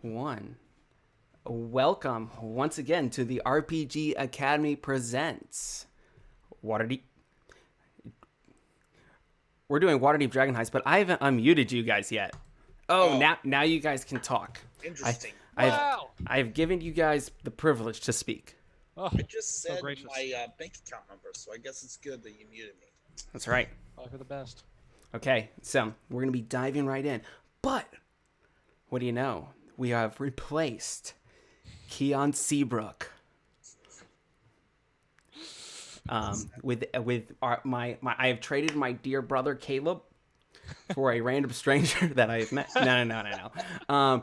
One. Welcome once again to the RPG Academy presents Waterdeep. We're doing Waterdeep Dragon Heist, but I haven't unmuted you guys yet. Oh, now you guys can talk. Interesting. Wow. I've given you guys the privilege to speak. Oh, I just so said gracious. my bank account number, so I guess it's good that you muted me. That's right. Probably for the best. Okay, so we're gonna be diving right in. But what do you know? We have replaced Keon Seabrook. With I have traded my dear brother Caleb for a random stranger that I have met. No.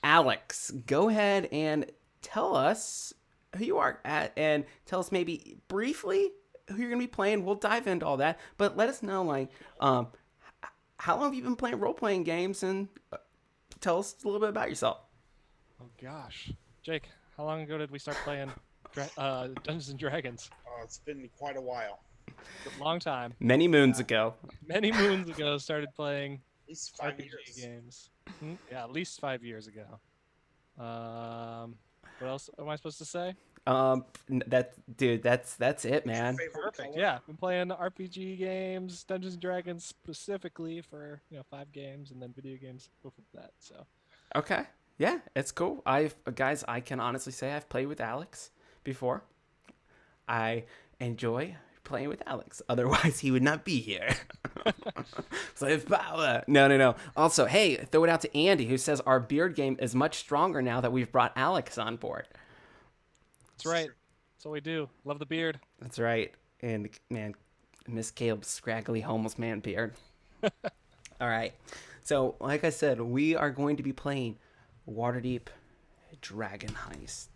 Alex, go ahead and tell us who you are at, and tell us maybe briefly who you're gonna be playing. We'll dive into all that, but let us know how long have you been playing role playing games, and tell us a little bit about yourself. Oh gosh, Jake, how long ago did we start playing Dungeons and Dragons? It's been quite a while. A long time. Many moons ago. Many moons ago, started playing At least 5 RPG years. games. Yeah, at least 5 years ago. What else am I supposed to say? That's it, man. Favorite Perfect. color? Yeah, been playing RPG games, Dungeons and Dragons specifically for 5 games, and then video games before that. So. Okay. Yeah, it's cool. I can honestly say I've played with Alex before. I enjoy playing with Alex. Otherwise, he would not be here. So if power. No. Also, hey, throw it out to Andy, who says our beard game is much stronger now that we've brought Alex on board. That's right. That's what we do. Love the beard. That's right. And man, Miss Caleb's scraggly homeless man beard. All right. So, like I said, we are going to be playing Waterdeep Dragon Heist.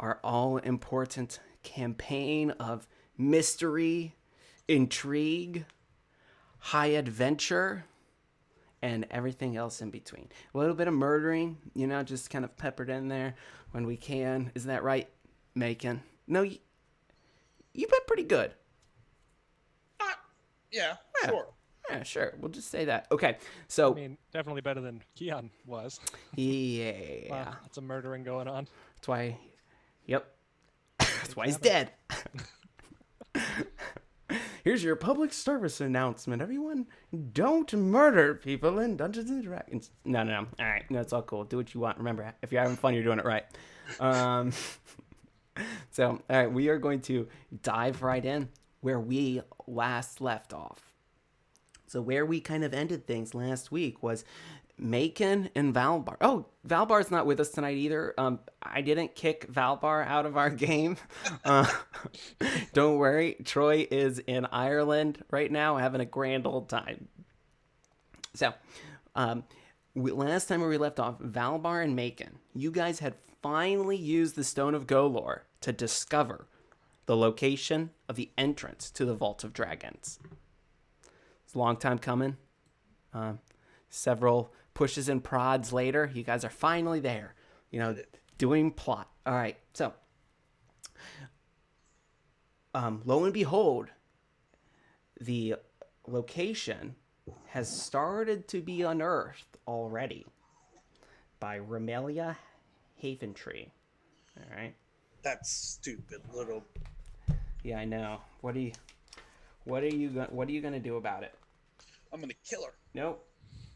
Our all-important campaign of mystery, intrigue, high adventure, and everything else in between. A little bit of murdering, just kind of peppered in there when we can. Isn't that right, Macon? No, you've been pretty good. Yeah, Yeah. sure. Yeah, sure. We'll just say that. Okay, so I mean, definitely better than Keon was. yeah, Wow, that's a murdering going on. that's why. Yep, that's why he's dead. Here's your public service announcement. Everyone, don't murder people in Dungeons and Dragons. No. All right, no, it's all cool. Do what you want. Remember, if you're having fun, you're doing it right. So, all right, we are going to dive right in where we last left off. So where we kind of ended things last week was Macon and Valbar. Oh, Valbar's not with us tonight either. I didn't kick Valbar out of our game. Don't worry. Troy is in Ireland right now having a grand old time. So, last time where we left off, Valbar and Macon, you guys had finally used the Stone of Golor to discover the location of the entrance to the Vault of Dragons. It's a long time coming. Several pushes and prods later, you guys are finally there. Doing plot. All right, so lo and behold, the location has started to be unearthed already by Remelia Haventree. All right. That's stupid little. Yeah, I know. What are you gonna do about it? I'm gonna kill her. Nope.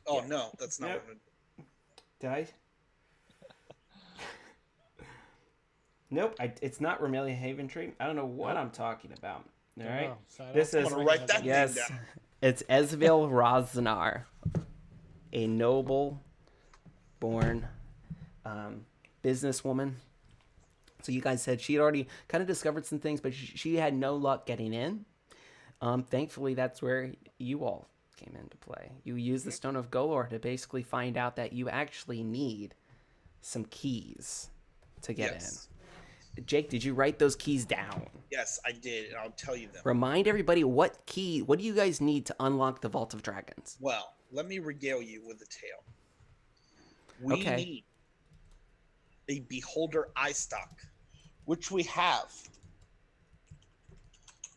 Oh Yeah. no, that's not. Nope. What Did I? Nope. It's not Remelia Haventree. I don't know what I'm talking about. All right. This is I'm gonna write that name yes. down. It's Esville Rosnar, a noble-born businesswoman. So you guys said she had already kind of discovered some things, but she had no luck getting in. Thankfully, that's where you all came into play. You used the Stone of Golor to basically find out that you actually need some keys to get Yes. in. Jake, did you write those keys down? Yes, I did, and I'll tell you them. Remind everybody what do you guys need to unlock the Vault of Dragons? Well, let me regale you with a tale. We Okay. need a beholder eye stock, which we have.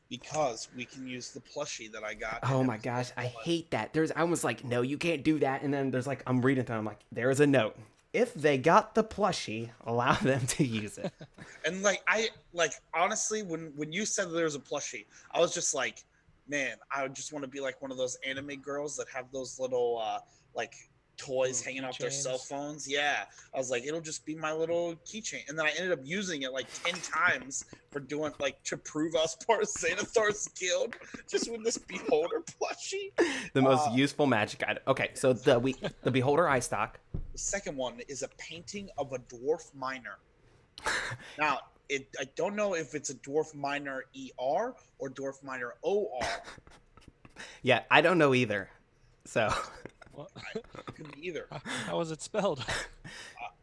Because we can use the plushie that I got. Oh in my episode gosh, I 1. hate that. I was like, no, you can't do that. And then there's like, I'm reading it, and I'm like, there's a note. If they got the plushie, allow them to use it. And honestly, when you said that there was a plushie, I was just like, man, I would just want to be like one of those anime girls that have those little like toys Little hanging off their cell keychains. phones. Yeah, I was like, it'll just be my little keychain, and then I ended up using it like 10 times for doing like to prove I was part of Xanathar's guild, just with this beholder plushie. The most useful magic item. Okay, so the beholder eye stock. The second one is a painting of a dwarf miner. Now, I don't know if it's a dwarf miner ER or dwarf miner OR. Yeah, I don't know either. So What? Could be either. How was it spelled?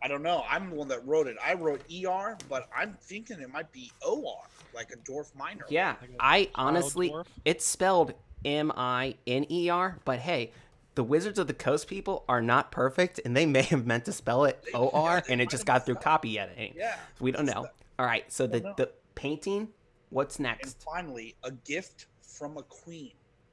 I don't know. I'm the one that wrote it. I wrote ER, but I'm thinking it might be OR, like a dwarf miner. yeah, Like a I child honestly, dwarf? it's spelled MINER, but hey, the Wizards of the Coast people are not perfect, and they may have meant to spell it OR, they and it might just have got through spelled copy editing. Yeah. We don't know. All right, so Don't know. the painting. What's And next? finally, a gift from a queen.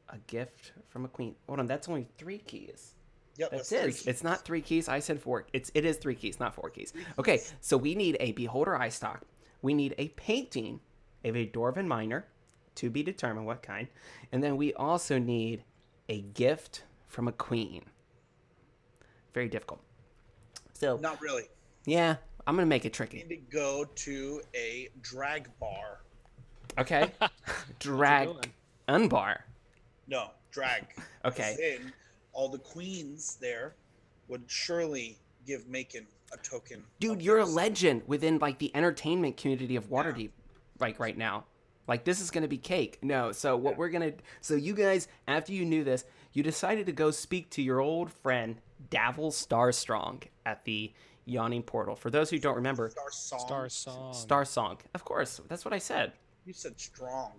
A gift from a queen. Hold on, that's only 3 keys. Yep, That's that's 3 it. keys. It's not 3 keys. I said 4. It is 3 keys, not 4 keys. Okay, so we need a beholder eye stock. We need a painting of a dwarven miner, to be determined what kind, and then we also need a gift from a queen. Very difficult. So Not really. yeah, I'm gonna make it You tricky. need to go to a drag bar. Okay, drag doing? unbar. No, drag. Okay. Then all the queens there would surely give Macon a token. Dude, of you're a theirs. legend within like the entertainment community of Waterdeep, like right now. Like this is gonna be cake. No, so what we're gonna, so you guys, after you knew this, you decided to go speak to your old friend Davil Starstrong at the Yawning Portal. For those who don't remember, Star Song. Star Song. Star Song. Of course, that's what I said. You said strong.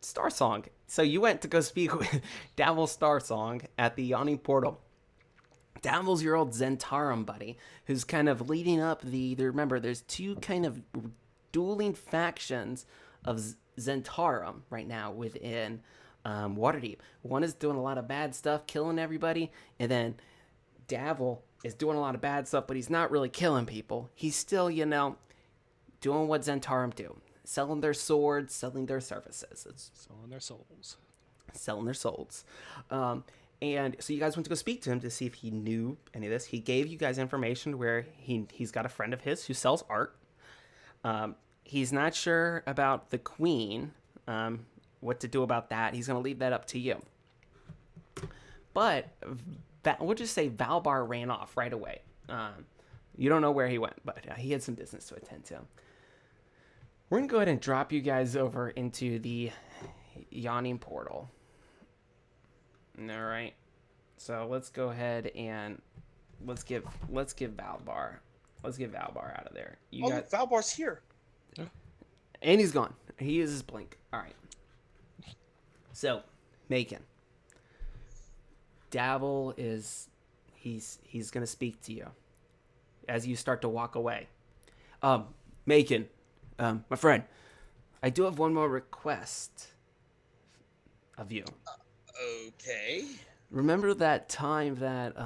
Star Song. So you went to go speak with Davil Star Song at the Yawning Portal. Davil's your old Zentarum buddy, who's kind of leading up remember, there's 2 kind of dueling factions of Zentarum right now within Waterdeep. One is doing a lot of bad stuff, killing everybody, and then Davil is doing a lot of bad stuff, but he's not really killing people. He's still, doing what Zentarum do. Selling their swords, selling their services. It's Selling their souls. selling their souls. And so you guys went to go speak to him to see if he knew any of this. He gave you guys information where he's got a friend of his who sells art. He's not sure about the queen, what to do about that. He's going to leave that up to you. But we'll just say Valbar ran off right away. You don't know where he went, but he had some business to attend to. We're going to go ahead and drop you guys over into the Yawning Portal. All right. So let's go ahead and let's give Valbar. Let's get Valbar out of there. You got, Valbar's here. and he's gone. He uses blink. All right. So, Macon. Davil he's going to speak to you as you start to walk away. Macon, my friend, I do have one more request of you. Okay. Remember that time that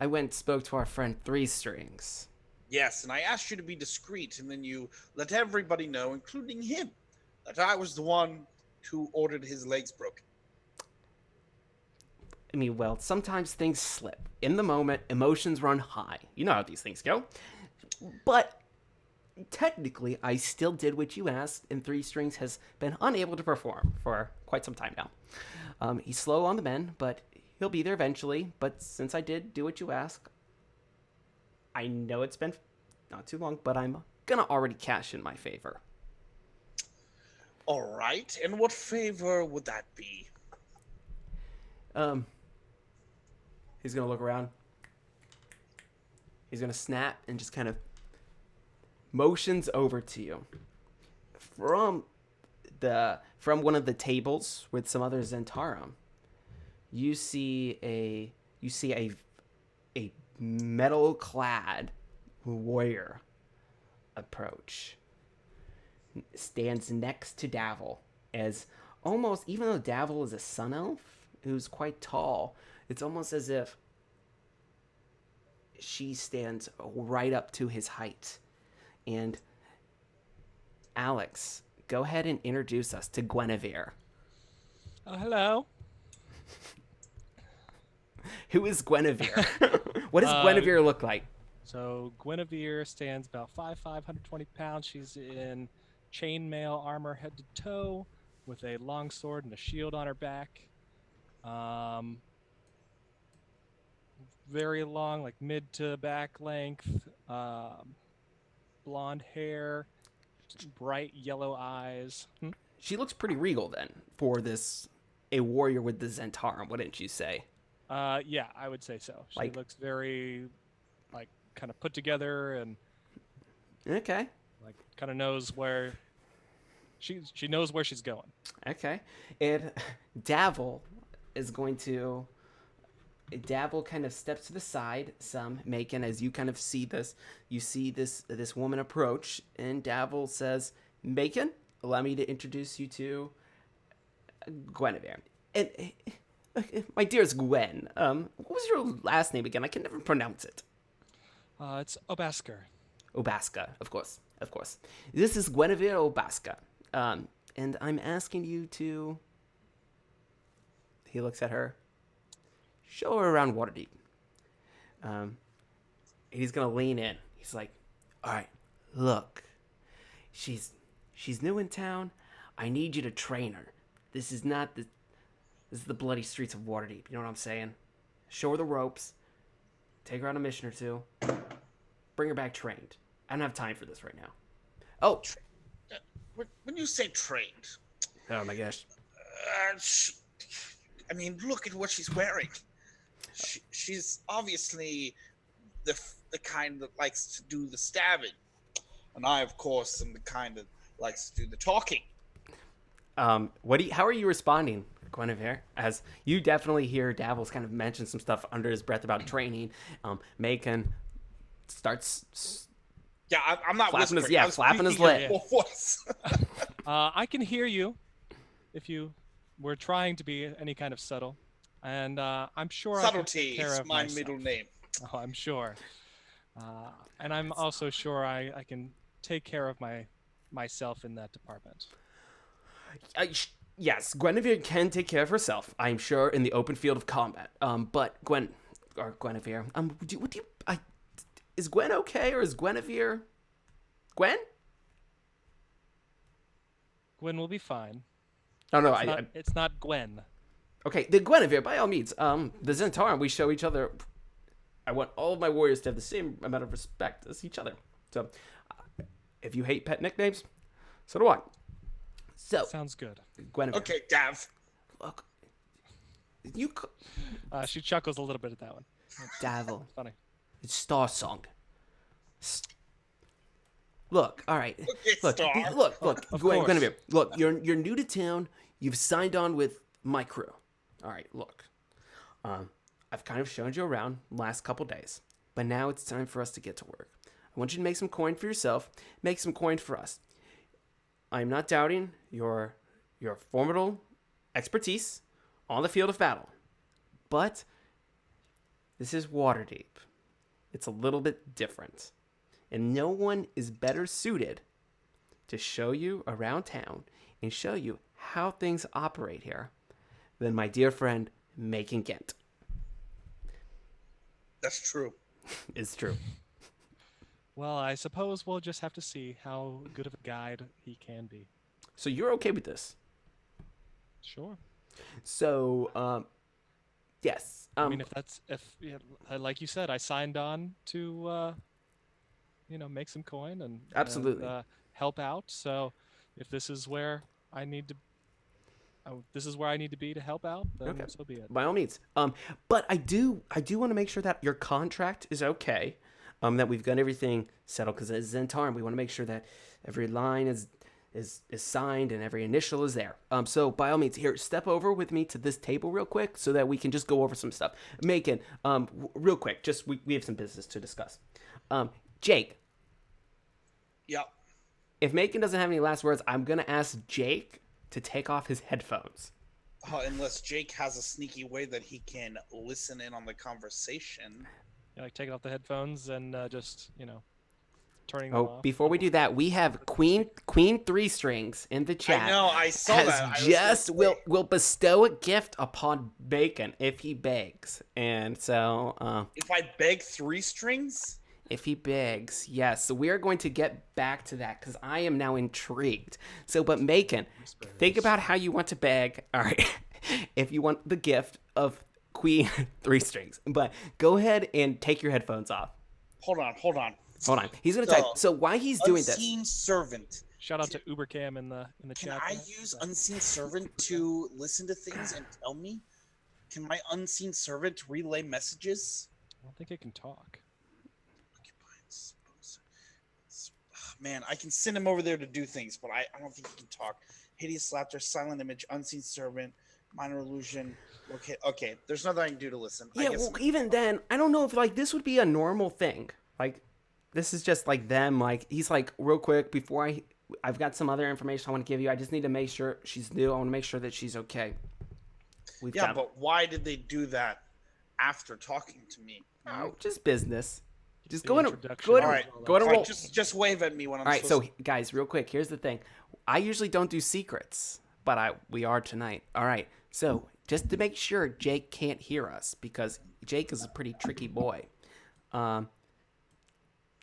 I went and spoke to our friend Three Strings? Yes, and I asked you to be discreet, and then you let everybody know, including him, that I was the one who ordered his legs broken. I mean, well, sometimes things slip. In the moment, emotions run high. You know how these things go. But technically, I still did what you asked, and Three Strings has been unable to perform for quite some time now. He's slow on the mend, but he'll be there eventually. But since I did do what you asked, I know it's been not too long, but I'm gonna already cash in my favor. All right, and what favor would that be? He's gonna look around. He's gonna snap and just kind of motions over to you from one of the tables with some other Zentarum. You see a metal clad warrior approach. Stands next to Davil as almost, even though Davil is a sun elf who's quite tall, it's almost as if she stands right up to his height. And Alex, go ahead and introduce us to Guinevere. Oh, hello. Who is Guinevere? What does Guinevere look like? So Guinevere stands about 5'5", 120 pounds. She's in chainmail armor head to toe with a long sword and a shield on her back. Very long, like mid to back length, blonde hair, bright yellow eyes. She looks pretty regal then for a warrior with the Zentarum, wouldn't you say? Yeah, I would say so. She looks very, kind of put together and okay, kind of knows where she knows where she's going. Okay, and Davil is going to. Davil kind of steps to the side some, Macon, as you kind of see this. You see this woman approach, and Davil says, "Macon, allow me to introduce you to Guinevere. And my dearest Gwen, what was your last name again? I can never pronounce it." It's Obasker. Obaska, of course. This is Guinevere Obaska, and I'm asking you to. He looks at her. Show her around Waterdeep. He's gonna lean in. He's like, "All right, look, she's new in town. I need you to train her. This is the bloody streets of Waterdeep. You know what I'm saying? Show her the ropes. Take her on a mission or two. Bring her back trained. I don't have time for this right now." Oh, when you say trained, oh my gosh. I mean, look at what she's wearing. She's obviously the kind that likes to do the stabbing, and I, of course, am the kind that likes to do the talking. How are you responding, Guinevere? As you definitely hear Davos kind of mention some stuff under his breath about training. Macon starts. Yeah, I'm not flapping whispering. Flapping his lip. I can hear you if you were trying to be any kind of subtle. And I'm sure subtlety I can take care is of my myself. middle name. Oh, I'm sure. And I'm also sure I can take care of myself in that department. Yes, Guinevere can take care of herself, I'm sure, in the open field of combat. But Guinevere, is Gwen okay, or is Guinevere? Gwen? Gwen will be fine. Oh no, it's not Gwen. Okay, the Guinevere, by all means. The Zentarum, we show each other. I want all of my warriors to have the same amount of respect as each other. So, if you hate pet nicknames, so do I. So sounds good. Guinevere. Okay, Dav. Look, she chuckles a little bit at that one. Davil. Funny. It's Star Song. Look, all right. Okay, look, Guinevere. Look, you're new to town. You've signed on with my crew. All right, look. I've kind of shown you around the last couple days, but now it's time for us to get to work. I want you to make some coin for yourself. Make some coin for us. I'm not doubting your formidable expertise on the field of battle, but this is Waterdeep. It's a little bit different, and no one is better suited to show you around town and show you how things operate here than my dear friend Macon Kent. That's true. It's true. Well, I suppose we'll just have to see how good of a guide he can be. So you're okay with this? Sure. So, yes. I mean, like you said, I signed on to, make some coin and absolutely help out. So, if this is where I need to. This is where I need to be to help out. Then okay. So be it. By all means. But I do want to make sure that your contract is okay. That we've got everything settled, because as Zentarum, we want to make sure that every line is signed and every initial is there. So by all means, here, step over with me to this table real quick so that we can just go over some stuff. Macon, real quick, just we have some business to discuss. Jake. Yep. If Macon doesn't have any last words, I'm gonna ask Jake to take off his headphones. Unless Jake has a sneaky way that he can listen in on the conversation. Yeah, like taking off the headphones and just turning them Oh, off. before we do that, we have Queen 3 strings in the chat. I know, I saw has that. just will bestow a gift upon Bacon if he begs. And so if I beg 3 strings? if he begs, yes. So we are going to get back to that because I am now intrigued. So, but Macon, think about how you want to beg. All right. If you want the gift of Queen 3 strings. But go ahead and take your headphones off. Hold on. Hold on. He's going to type. So while he's doing this. Unseen servant. Shout out to Ubercam in the Can chat. I use unseen servant to listen to things and tell me? Can my unseen servant relay messages? I don't think it can talk. Man, I can send him over there to do things, but I don't think he can talk. Hideous laughter, silent image, unseen servant, minor illusion. Okay. There's nothing I can do to listen. Yeah, well, even then, I don't know if like this would be a normal thing. Like, this is just like them. Like, he's like, real quick before I've got some other information I want to give you. I just need to make sure she's new. I want to make sure that she's okay. But why did they do that after talking to me? Oh, just business. Just The go in. introduction. Go in. All right. Go in. Roll. Just wave at me when I'm. All right, so guys, real quick, here's the thing. I usually don't do secrets, but we are tonight. All right, so just to make sure Jake can't hear us, because Jake is a pretty tricky boy.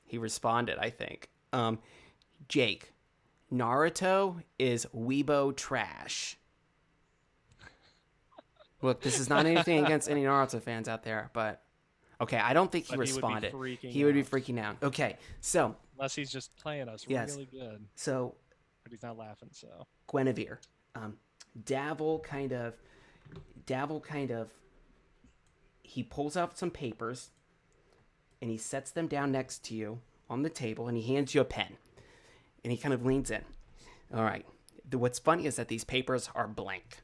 He responded, I think. Jake, Naruto is weebo trash. Look, this is not anything against any Naruto fans out there, but okay, I don't think he responded. He would be freaking out. Okay, so Unless he's just playing us Yes. really good, so but he's not laughing. So Guinevere, Davil kind of, he pulls out some papers and he sets them down next to you on the table and he hands you a pen and he kind of leans in. All right. What's funny is that these papers are blank.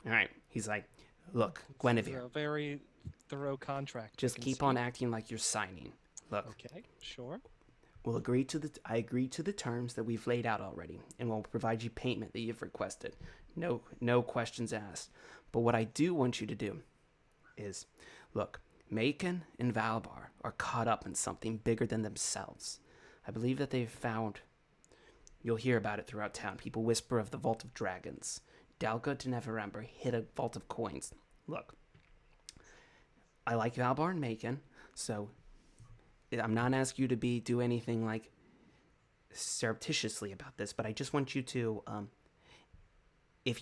All right. He's like, look, Guinevere. It's a very thorough contract. Just keep on acting like you're signing. Look. Okay, sure. I agree to the terms that we've laid out already, and we'll provide you payment that you've requested. No questions asked. But what I do want you to do is, look, Macon and Valbar are caught up in something bigger than themselves. I believe that they've found. You'll hear about it throughout town. People whisper of the Vault of Dragons. Dalga to Neverember hid a vault of coins. Look, I like Valbar and Macon, so I'm not asking you to do anything like surreptitiously about this, but I just want you to, if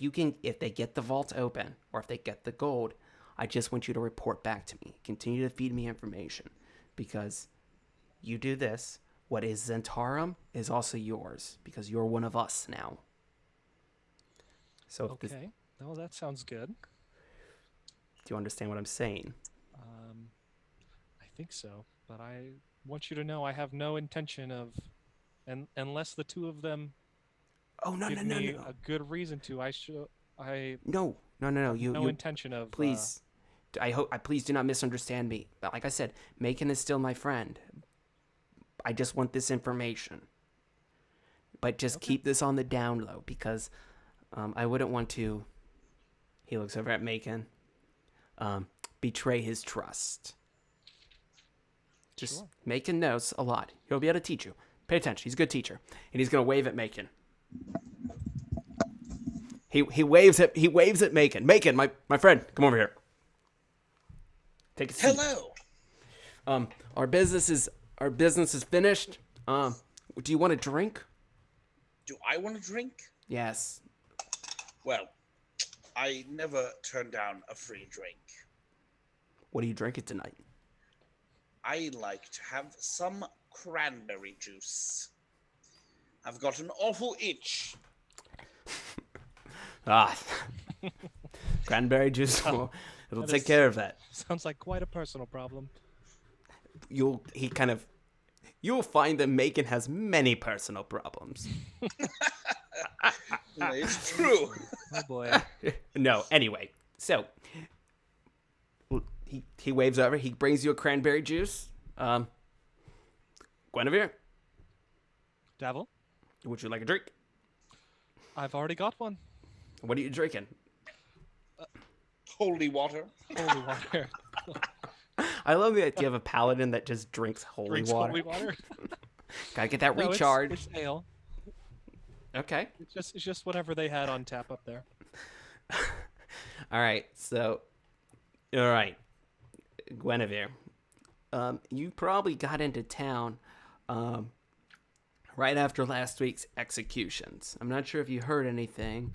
they get the vault open or if they get the gold, I just want you to report back to me. Continue to feed me information, because you do this, what is Zentarum is also yours, because you're one of us now. So Okay. No, that sounds good. Do you understand what I'm saying? I think so, but I want you to know I have no intention of, and unless the two of them give me a good reason to, No. You intention of. Please, please do not misunderstand me. But like I said, Macon is still my friend. I just want this information. But just keep this on the down low, because I wouldn't want to. He looks over at Macon. Betray his trust. Just Sure. Macon knows a lot. He'll be able to teach you. Pay attention. He's a good teacher, and he's gonna wave at Macon. He waves at Macon. Macon, my friend, come over here. Take a seat. Hello. Our business is finished. Do you want a drink? Do I want to drink? Yes. Well, I never turn down a free drink. What are you drinking tonight? I like to have some cranberry juice. I've got an awful itch. Cranberry juice. It'll take care of that. Sounds like quite a personal problem. You'll find that Macon has many personal problems. It's true. Oh boy. No, anyway. So he waves over. He brings you a cranberry juice. Guinevere, Davil? would you like a drink? I've already got one. What are you drinking? Holy water. Holy water. I love the idea of a paladin that just drinks holy Drinks water. holy water. Gotta get that No, recharge. it's ale. Okay. It's just whatever they had on tap up there. All right. So, all right, Guinevere. You probably got into town right after last week's executions. I'm not sure if you heard anything.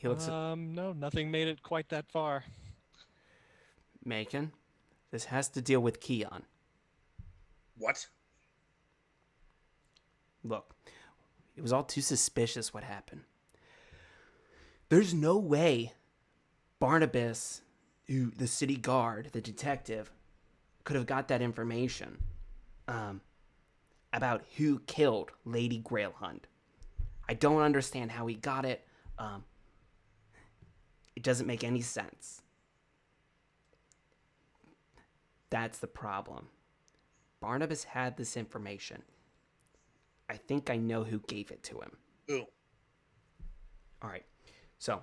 He looks at No, nothing made it quite that far. Macon. This has to deal with Keon. What? Look, it was all too suspicious what happened. There's no way Barnabas, the city guard, the detective, could have got that information about who killed Lady Grailhunt. I don't understand how he got it. It doesn't make any sense. That's the problem. Barnabas had this information. I think I know who gave it to him. Who? All right. So,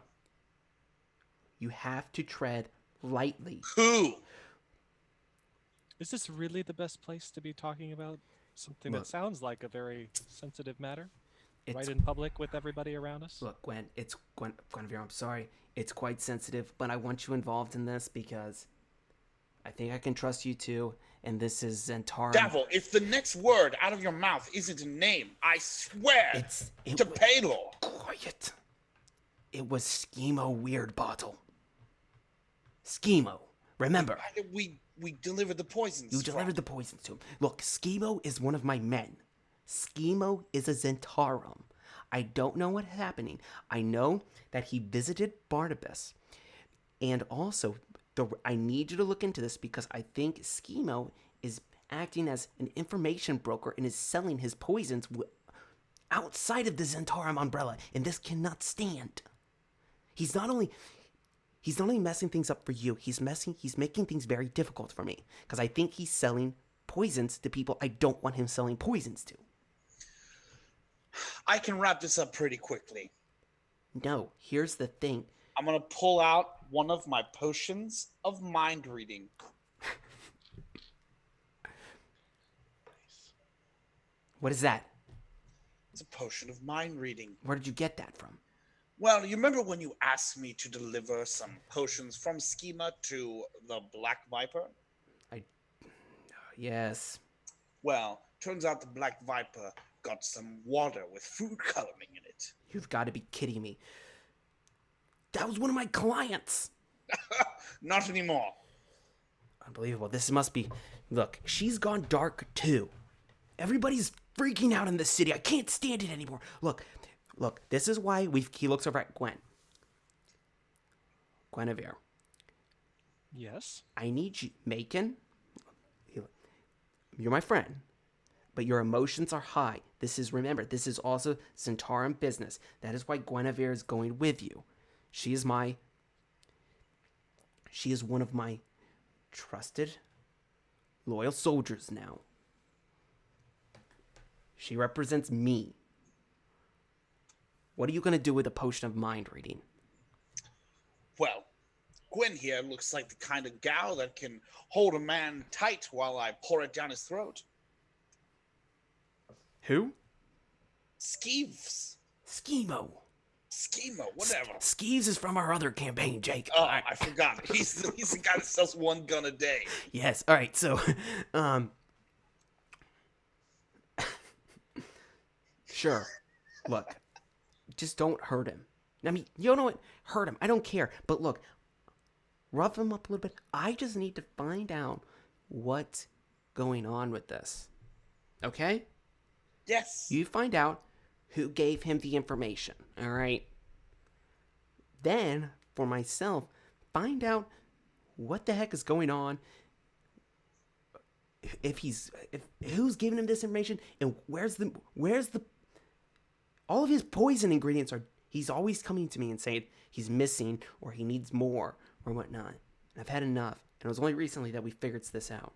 you have to tread lightly. Who? Is this really the best place to be talking about something Look. that sounds like a very sensitive matter? It's, Right in public with everybody around us? Look, Gwen, it's Guinevere, I'm sorry. It's quite sensitive, but I want you involved in this because I think I can trust you too, and this is Zentarum. Davil, if the next word out of your mouth isn't a name, I swear to Paylor. Quiet. It was Schemo Weirdbottle. Schemo. Remember. We delivered the poisons. You delivered the poisons to him. Look, Schemo is one of my men. Schemo is a Zentarum. I don't know what's happening. I know that he visited Barnabas. And also, I need you to look into this because I think Schemo is acting as an information broker and is selling his poisons outside of the Zentarum umbrella. And this cannot stand. He's not only messing things up for you, he's making things very difficult for me. Because I think he's selling poisons to people I don't want him selling poisons to. I can wrap this up pretty quickly. No, here's the thing. I'm going to pull out one of my potions of mind reading. What is that? It's a potion of mind reading. Where did you get that from? Well, you remember when you asked me to deliver some potions from Schema to the Black Viper? Yes. Well, turns out the Black Viper got some water with food coloring in it. You've got to be kidding me. That was one of my clients. Not anymore. Unbelievable. This must be... Look, she's gone dark too. Everybody's freaking out in the city. I can't stand it anymore. Look, this is why he looks over at Gwen. Guinevere. Yes? I need you... Macon? You're my friend. But your emotions are high. Remember, this is also Zentarum business. That is why Guinevere is going with you. She is one of my trusted, loyal soldiers now. She represents me. What are you going to do with a potion of mind reading? Well, Gwen here looks like the kind of gal that can hold a man tight while I pour it down his throat. Who? Skeeves. Schemo, whatever. Skeeves is from our other campaign, Jake. Oh, I forgot. He's the guy that sells one gun a day. Yes. All right. So, sure. Look, just don't hurt him. I mean, you know what? Hurt him. I don't care. But look, rough him up a little bit. I just need to find out what's going on with this. Okay? Yes. You find out who gave him the information. All right? Then, for myself, find out what the heck is going on. If who's giving him this information and where's the all of his poison ingredients are. He's always coming to me and saying he's missing or he needs more or whatnot. I've had enough, and it was only recently that we figured this out.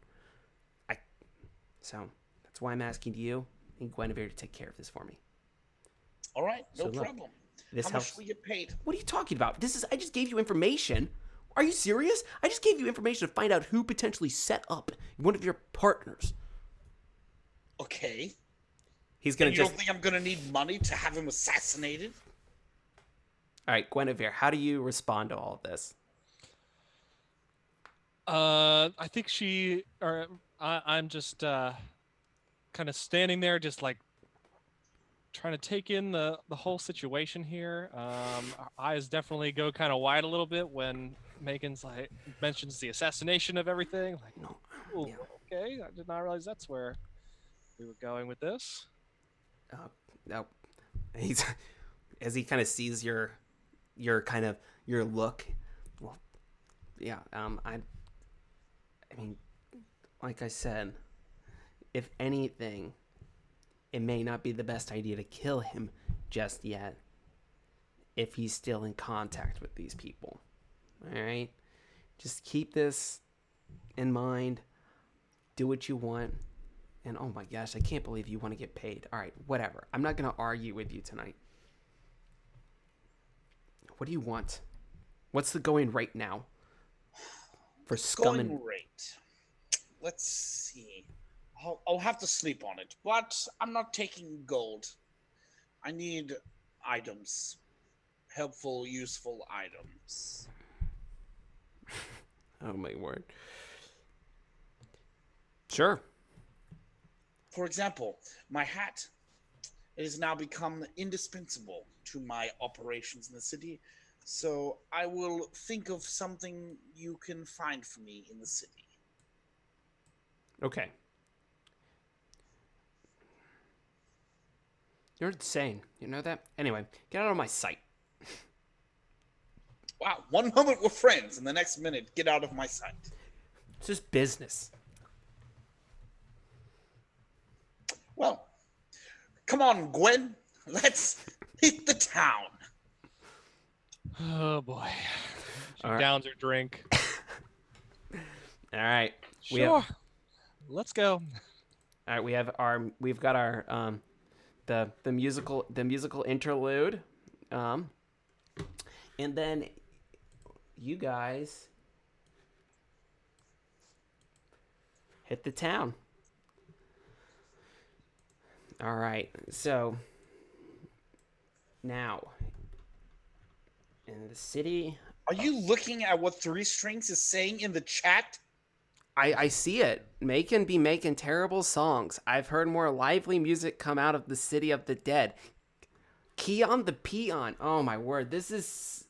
So that's why I'm asking you and Guinevere to take care of this for me. All right, no So look, problem. this How helps. much do we get paid? What are you talking about? I just gave you information. Are you serious? I just gave you information to find out who potentially set up one of your partners. Okay. He's gonna And you don't think I'm gonna need money to have him assassinated? All right, Guinevere, how do you respond to all of this? I think I'm just kind of standing there, just like trying to take in the whole situation here. Our eyes definitely go kind of wide a little bit when Megan's like mentions the assassination of everything. Like, No. oh, Yeah. okay, I did not realize that's where we were going with this. No. He's as he kind of sees your kind of your look. Well, yeah. I mean, like I said, if anything, it may not be the best idea to kill him just yet if he's still in contact with these people. All right? Just keep this in mind. Do what you want. And oh my gosh, I can't believe you want to get paid. All right, whatever. I'm not going to argue with you tonight. What do you want? What's the going rate now? For scum and... Going rate. Let's see. I'll have to sleep on it, but I'm not taking gold. I need items. Helpful, useful items. Oh my word. Sure. For example, my hat. It has now become indispensable to my operations in the city, so I will think of something you can find for me in the city. Okay. You're insane. You know that? Anyway, get out of my sight. Wow, one moment we're friends, and the next minute, get out of my sight. It's just business. Well, come on, Gwen. Let's hit the town. Oh boy. She All right. downs her drink. All right. Sure. Let's go. All right, we've got our the musical interlude, and then you guys hit the town. All right, so now in the city. Are you looking at what Three Strings is saying in the chat? I see it. Making terrible songs. I've heard more lively music come out of the city of the dead. Keon the Peon. Oh my word. This is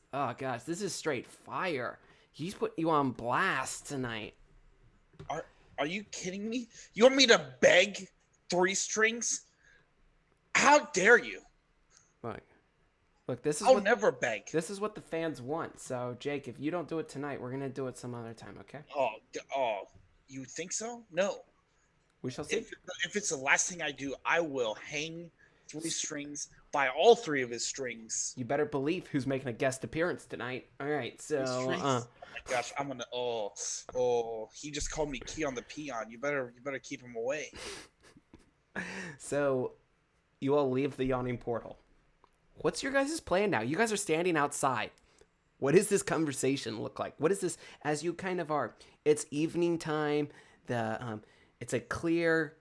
straight fire. He's put you on blast tonight. Are you kidding me? You want me to beg Three Strings? How dare you? Look, this is I'll never beg. This is what the fans want. So, Jake, if you don't do it tonight, we're gonna do it some other time, okay? Oh, you think so? No. We shall see. If it's the last thing I do, I will hang Three Strings by all three of his strings. You better believe who's making a guest appearance tonight. All right, so. Oh my gosh, I'm gonna. He just called me Keon the Peon. You better keep him away. So, you all leave the yawning portal. What's your guys' plan now? You guys are standing outside. What does this conversation look like? What is this as you kind of are? It's evening time. It's a clear,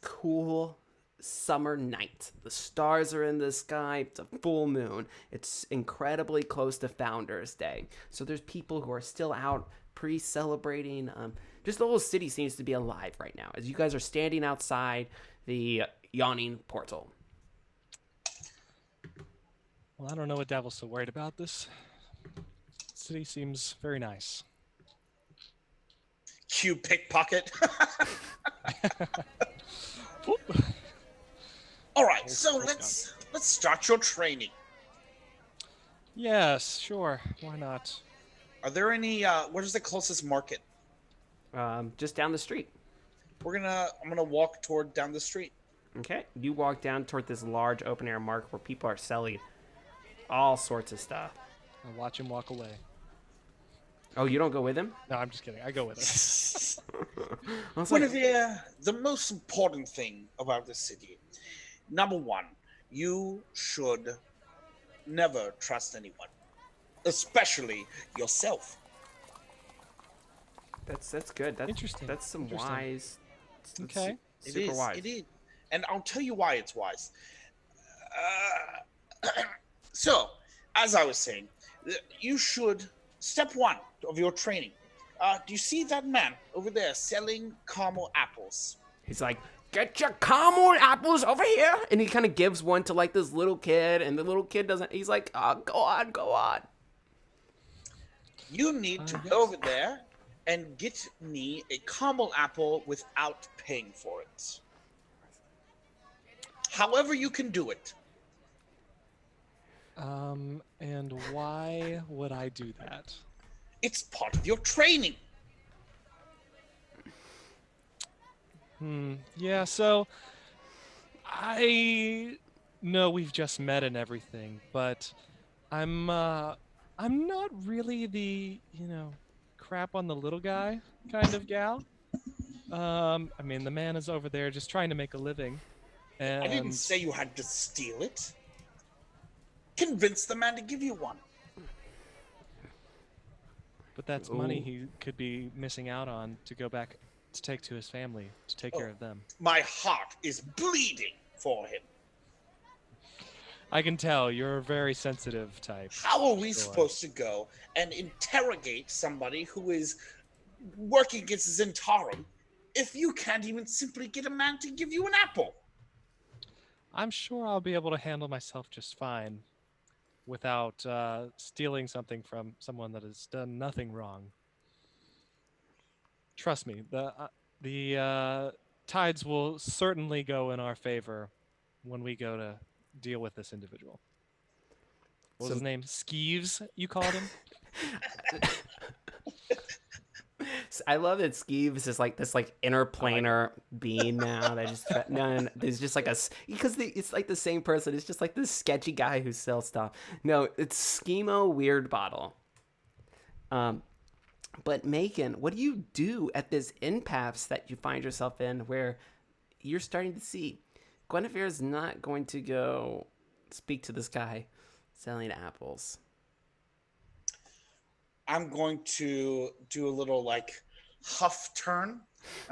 cool summer night. The stars are in the sky. It's a full moon. It's incredibly close to Founders Day. So there's people who are still out pre-celebrating. Just the whole city seems to be alive right now as you guys are standing outside the yawning portal. Well, I don't know what Davil's so worried about. This city seems very nice. Cue pickpocket. All right, so let's start your training. Yes, sure. Why not? Are there any? Where's the closest market? Just down the street. I'm gonna walk toward down the street. Okay, you walk down toward this large open air market where people are selling all sorts of stuff. I watch him walk away. Oh, you don't go with him? No, I'm just kidding. I go with him. Guinevere, the most important thing about this city, number one, you should never trust anyone, especially yourself. That's good. Interesting. That's some Interesting. wise. That's Okay. It super is. wise. It is. And I'll tell you why it's wise. So, as I was saying, you should, step one of your training. Do you see that man over there selling caramel apples? He's like, get your caramel apples over here, and he kind of gives one to like this little kid, and the little kid doesn't. He's like, oh, go on, go on. You need to go over there and get me a caramel apple without paying for it. However you can do it. And why would I do that? It's part of your training. Yeah, so I know we've just met and everything, but I'm not really the, crap on the little guy kind of gal. I mean, the man is over there just trying to make a living. And I didn't say you had to steal it. Convince the man to give you one. But that's money Ooh. he could be missing out on to go back to take to his family, to take care of them. My heart is bleeding for him. I can tell you're a very sensitive type. How are we Sure. supposed to go and interrogate somebody who is working against Zentarum if you can't even simply get a man to give you an apple? I'm sure I'll be able to handle myself just fine without stealing something from someone that has done nothing wrong. Trust me, the tides will certainly go in our favor when we go to deal with this individual. What was So- his name? Skeeves, you called him? I love that Skeeves is like this like interplanar being now. That just no, there's just like because it's like the same person. It's just like this sketchy guy who sells stuff. No, it's Schemo Weird Bottle. But Macon, what do you do at this impasse that you find yourself in, where you're starting to see Guinevere is not going to go speak to this guy selling apples? I'm going to do a little like huff turn.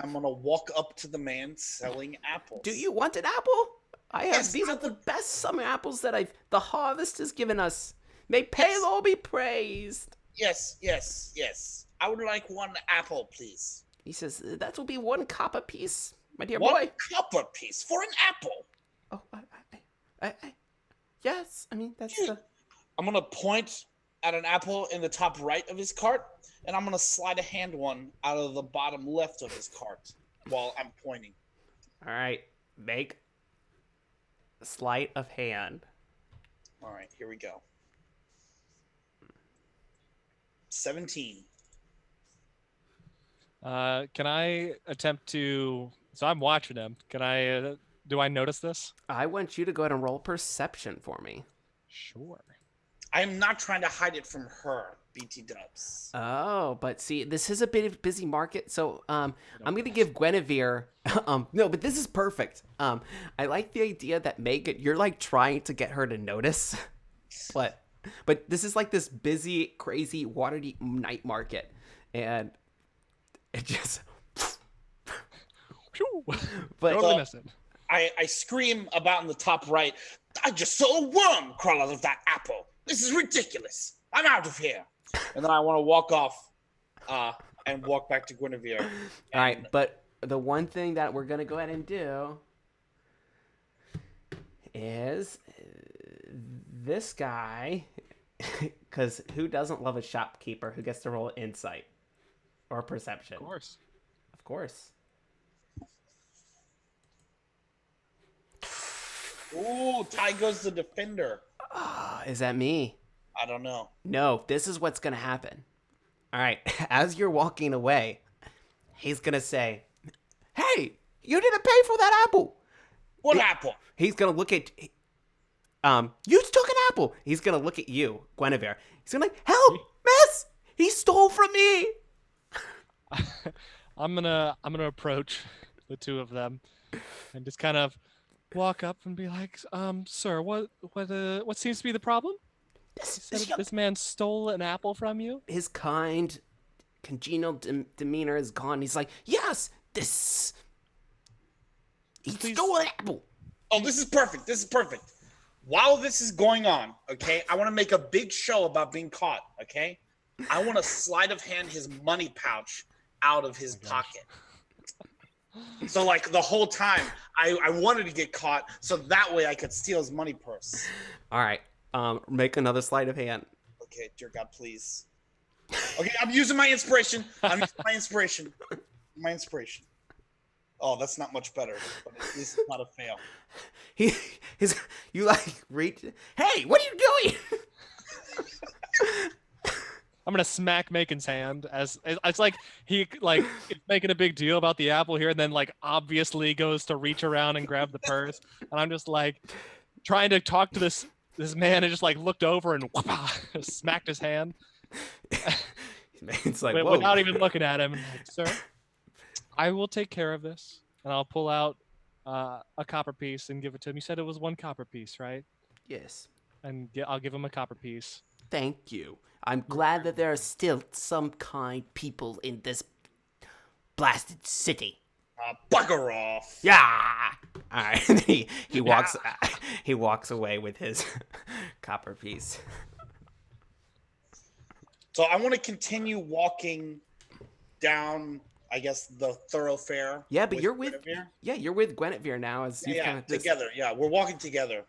I'm gonna walk up to the man selling apples. Do you want an apple? I have. Yes, These I are the would. best summer apples that the harvest has given us. May Palo be praised. Yes, yes, yes. I would like one apple, please. He says, that will be 1 copper piece, my dear One boy. copper piece for an apple. Oh, yes. I mean, that's the. I'm gonna point at an apple in the top right of his cart, and I'm gonna slide a hand one out of the bottom left of his cart while I'm pointing. All right, make sleight of hand. All right, here we go. 17. Can I attempt to? So I'm watching him. Can I? Do I notice this? I want you to go ahead and roll perception for me. Sure. I am not trying to hide it from her, BT Dubs. Oh, but see, this is a bit of a busy market, so I'm gonna give Guinevere. No, but this is perfect. I like the idea that Megan, you're like trying to get her to notice, but this is like this busy, crazy Waterdeep night market, and it just. Phew. But Totally missed it. I scream about in the top right, I just saw a worm crawl out of that apple. This is ridiculous. I'm out of here. And then I want to walk off and walk back to Guinevere. All right, but the one thing that we're gonna go ahead and do is this guy, because who doesn't love a shopkeeper who gets to roll insight or perception? Of course. Of course. Ooh, Ty goes the defender. Is that me? I don't know. No, this is what's gonna happen. All right, as you're walking away, he's gonna say, "Hey, you didn't pay for that apple." What apple? He's gonna look at, you took an apple. He's gonna look at you, Guinevere. He's gonna like, help, miss. He stole from me. I'm gonna approach the two of them and just kind of walk up and be like, sir, what seems to be the problem? This, You this said young, this man stole an apple from you? his kind, congenial demeanor is gone. He's like, yes, this. He Please, stole an apple. Oh, this is perfect. This is perfect. While this is going on, okay, I want to make a big show about being caught, okay? I want to sleight of hand his money pouch out of his pocket. So, like, the whole time, I wanted to get caught so that way I could steal his money purse. All right. Make another sleight of hand. Okay, dear God, please. Okay, I'm using my inspiration. My inspiration. Oh, that's not much better, but at least it's not a fail. You like reach. Hey, what are you doing? I'm gonna smack Macon's hand as it's like he like is making a big deal about the apple here, and then like obviously goes to reach around and grab the purse, and I'm just like trying to talk to this man, and just like looked over and smacked his hand. It's like, whoa. Without even looking at him, and like, sir, I will take care of this, and I'll pull out a copper piece and give it to him. You said it was 1 copper piece, right? Yes. And I'll give him a copper piece. Thank you. I'm glad that there are still some kind people in this blasted city. Bugger off. Yeah. All right. he walks he walks away with his copper piece. So I want to continue walking down, I guess, the thoroughfare. Yeah, but you're with Guinevere. you're with Guinevere now as you kind of together. Yeah, we're walking together.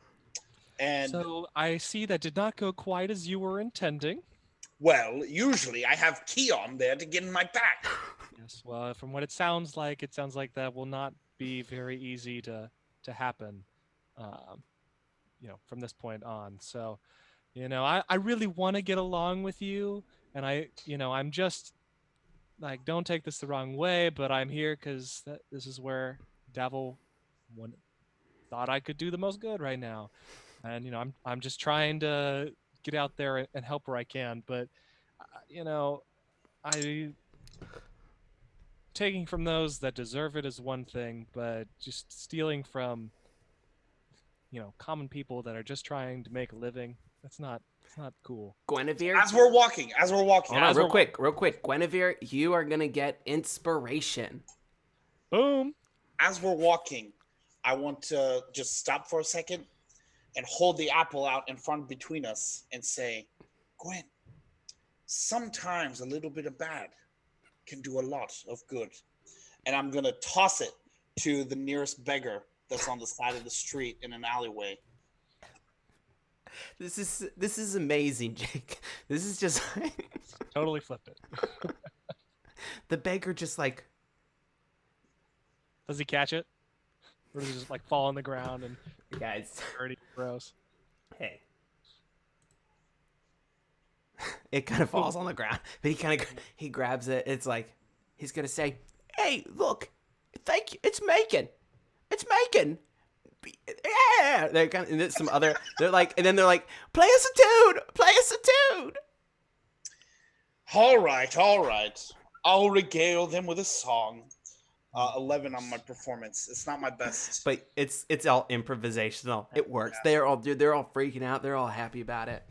And So I see that did not go quite as you were intending. well, usually I have Keon there to get in my back. Yes. Well, from what it sounds like that will not be very easy to happen. From this point on. So, I really want to get along with you, and I'm just like, don't take this the wrong way, but I'm here because this is where Devil thought I could do the most good right now, and I'm just trying to get out there and help where I can, but I taking from those that deserve it is one thing, but just stealing from common people that are just trying to make a living, it's not cool. Guinevere. As we're walking. Hold on, real quick. Guinevere, you are gonna get inspiration. Boom. As we're walking, I want to just stop for a second and hold the apple out in front between us and say, Gwen, sometimes a little bit of bad can do a lot of good. And I'm going to toss it to the nearest beggar that's on the side of the street in an alleyway. This is amazing, Jake. This is just Totally flipped it. The beggar just like, does he catch it? Or does he just like fall on the ground and guys, dirty, gross? Hey. It kind of falls on the ground, but he grabs it. It's like he's gonna say, "Hey, look, thank you. It's Macon. Yeah." They're kind of, and then some other. They're like, and then they're like, "Play us a tune. All right. I'll regale them with a song. 11 on my performance. It's not my best. But it's all improvisational. It works. They're all freaking out. They're all happy about it.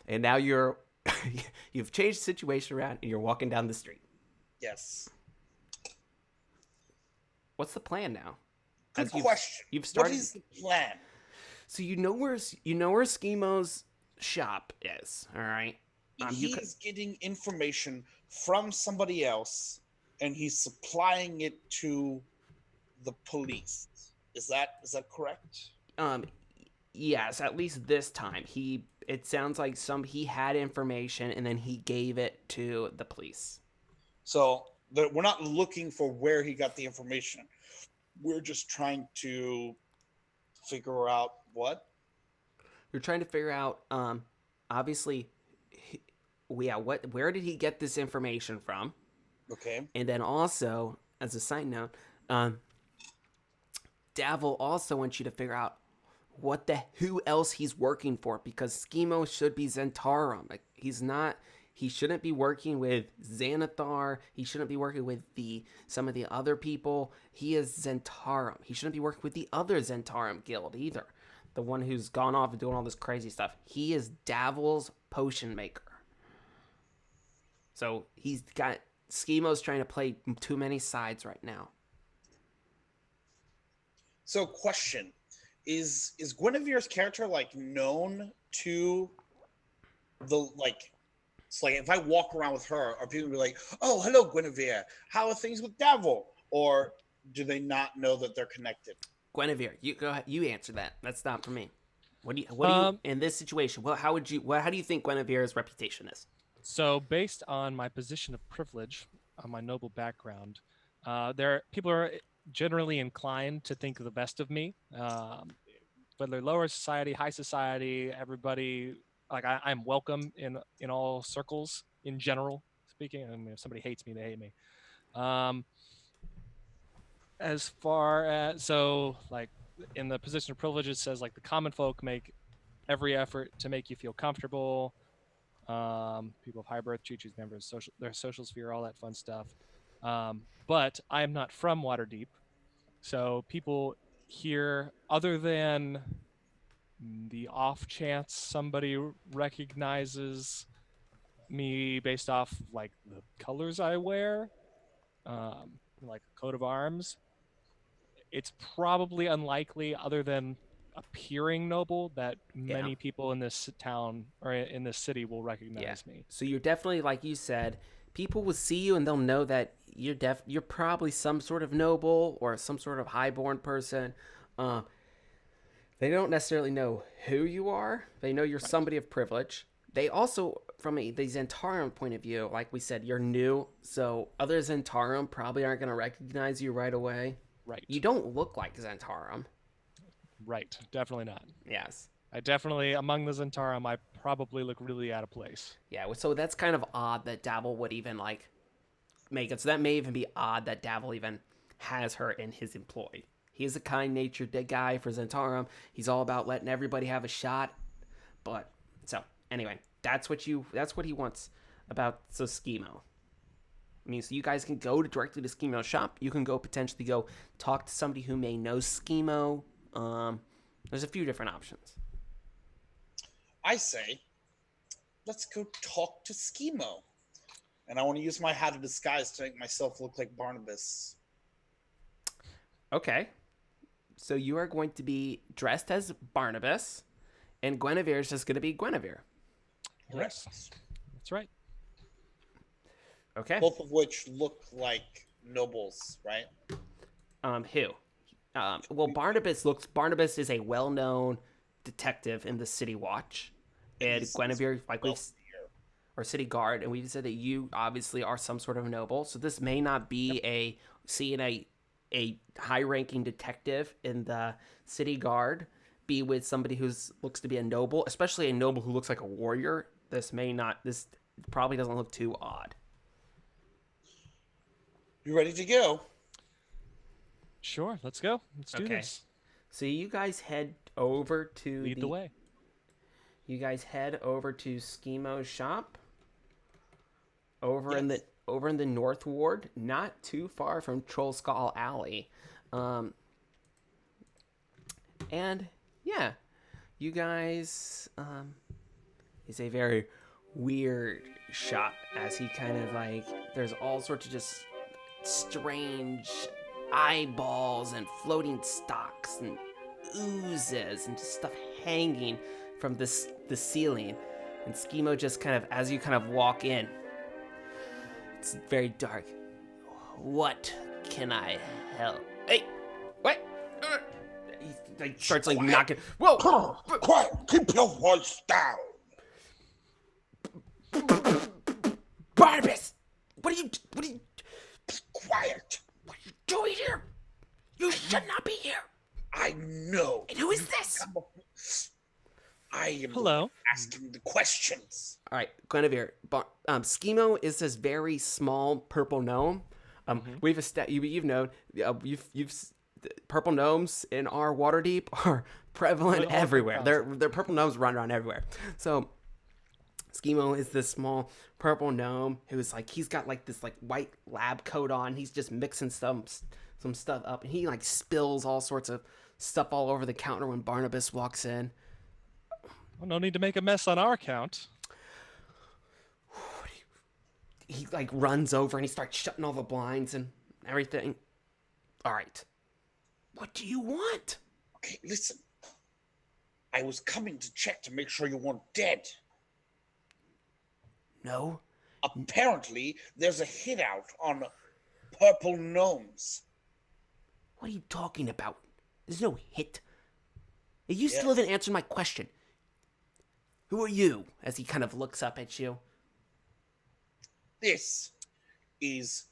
And now you've changed the situation around and you're walking down the street. Yes. What's the plan now? Good question. You've started. What is the plan? So you know where Schimo's shop is, all right? He's getting information from somebody else, and he's supplying it to the police. Is that correct? Yes, at least this time. It sounds like he had information and then he gave it to the police. So we're not looking for where he got the information. We're just trying to figure out what? We're trying to figure out, obviously, where did he get this information from? Okay. And then also, as a side note, Davil also wants you to figure out who else he's working for, because Schemo should be Zentarum. Like, he's not He shouldn't be working with Xanathar. He shouldn't be working with some of the other people. He is Zentarum. He shouldn't be working with the other Zentarum guild either. The one who's gone off and doing all this crazy stuff. He is Davil's potion maker. So he's got Schemo's trying to play too many sides right now. So, question: Is Guinevere's character like known to the like? It's like if I walk around with her, are people be like, "Oh, hello, Guinevere. How are things with Davil?" Or do they not know that they're connected? Guinevere, you go ahead. You answer that. That's not for me. What do you in this situation? Well, how do you think Guinevere's reputation is? So, based on my position of privilege, on my noble background, people are generally inclined to think the best of me. Whether lower society, high society, everybody, like I'm welcome in all circles in general speaking. I mean, if somebody hates me, they hate me. As far as like in the position of privilege, it says like the common folk make every effort to make you feel comfortable. People of high birth, choo-choos, members, their social sphere, all that fun stuff. But I am not from Waterdeep, so people here, other than the off chance somebody recognizes me based off like the colors I wear, like a coat of arms, it's probably unlikely, other than appearing noble, that many people in this town or in this city will recognize me. So you're definitely, like you said, people will see you and they'll know that you're probably some sort of noble or some sort of highborn person. They don't necessarily know who you are. They know you're somebody of privilege. They also, from the Zentarum point of view, like we said, you're new, so other Zentarum probably aren't going to recognize you right away. Right. You don't look like Zentarum. Right. Definitely not. Yes. I definitely, among the Zentarum, I probably look really out of place. Yeah, so that's kind of odd that Davil would even, like, make it. So that may even be odd that Davil even has her in his employ. He is a kind-natured guy for Zentarum. He's all about letting everybody have a shot. But, so, anyway, that's what he wants about Schemo. I mean, so you guys can go directly to Schemo's shop. You can potentially go talk to somebody who may know Schemo. There's a few different options. I say, let's go talk to Schemo. And I want to use my hat of disguise to make myself look like Barnabas. Okay. So you are going to be dressed as Barnabas, and Guinevere is just going to be Guinevere. Yes. That's right. Okay. Both of which look like nobles, right? Who? Well, Barnabas is a well-known detective in the City Watch, and Guinevere, or City Guard, and we said that you obviously are some sort of noble. So this may not be seeing a high-ranking detective in the City Guard be with somebody who looks to be a noble, especially a noble who looks like a warrior. This probably doesn't look too odd. You ready to go? Sure, let's go. Let's do this. So you guys head over to Lead the way. You guys head over to Schemo's shop. Over in the North Ward, not too far from Troll Skull Alley. And yeah, you guys, it's a very weird shop, as he kind of like, there's all sorts of just strange eyeballs and floating stalks and oozes and just stuff hanging from the ceiling. And Schemo just kind of, as you kind of walk in, it's very dark. What can I help? Hey, what? He like starts like knocking. Whoa! Quiet! Keep your voice down. Barnabas, what are you? Quiet! What are you doing here? You should not be here. I know. And who is this? I am Hello. asking the questions. All right, Guinevere. Schemo is this very small purple gnome. You've known purple gnomes in our Waterdeep are prevalent everywhere. They're purple gnomes run around everywhere. So Schemo is this small purple gnome who's like he's got like this like white lab coat on. He's just mixing some stuff up, and he like spills all sorts of stuff all over the counter when Barnabas walks in. Well, no need to make a mess on our count. He like runs over and he starts shutting all the blinds and everything. All right, what do you want? Okay, listen. I was coming to check to make sure you weren't dead. No. Apparently, there's a hideout on purple gnomes. What are you talking about? There's no hit. You still Yes. haven't answered my question. Who are you? As he kind of looks up at you. This is...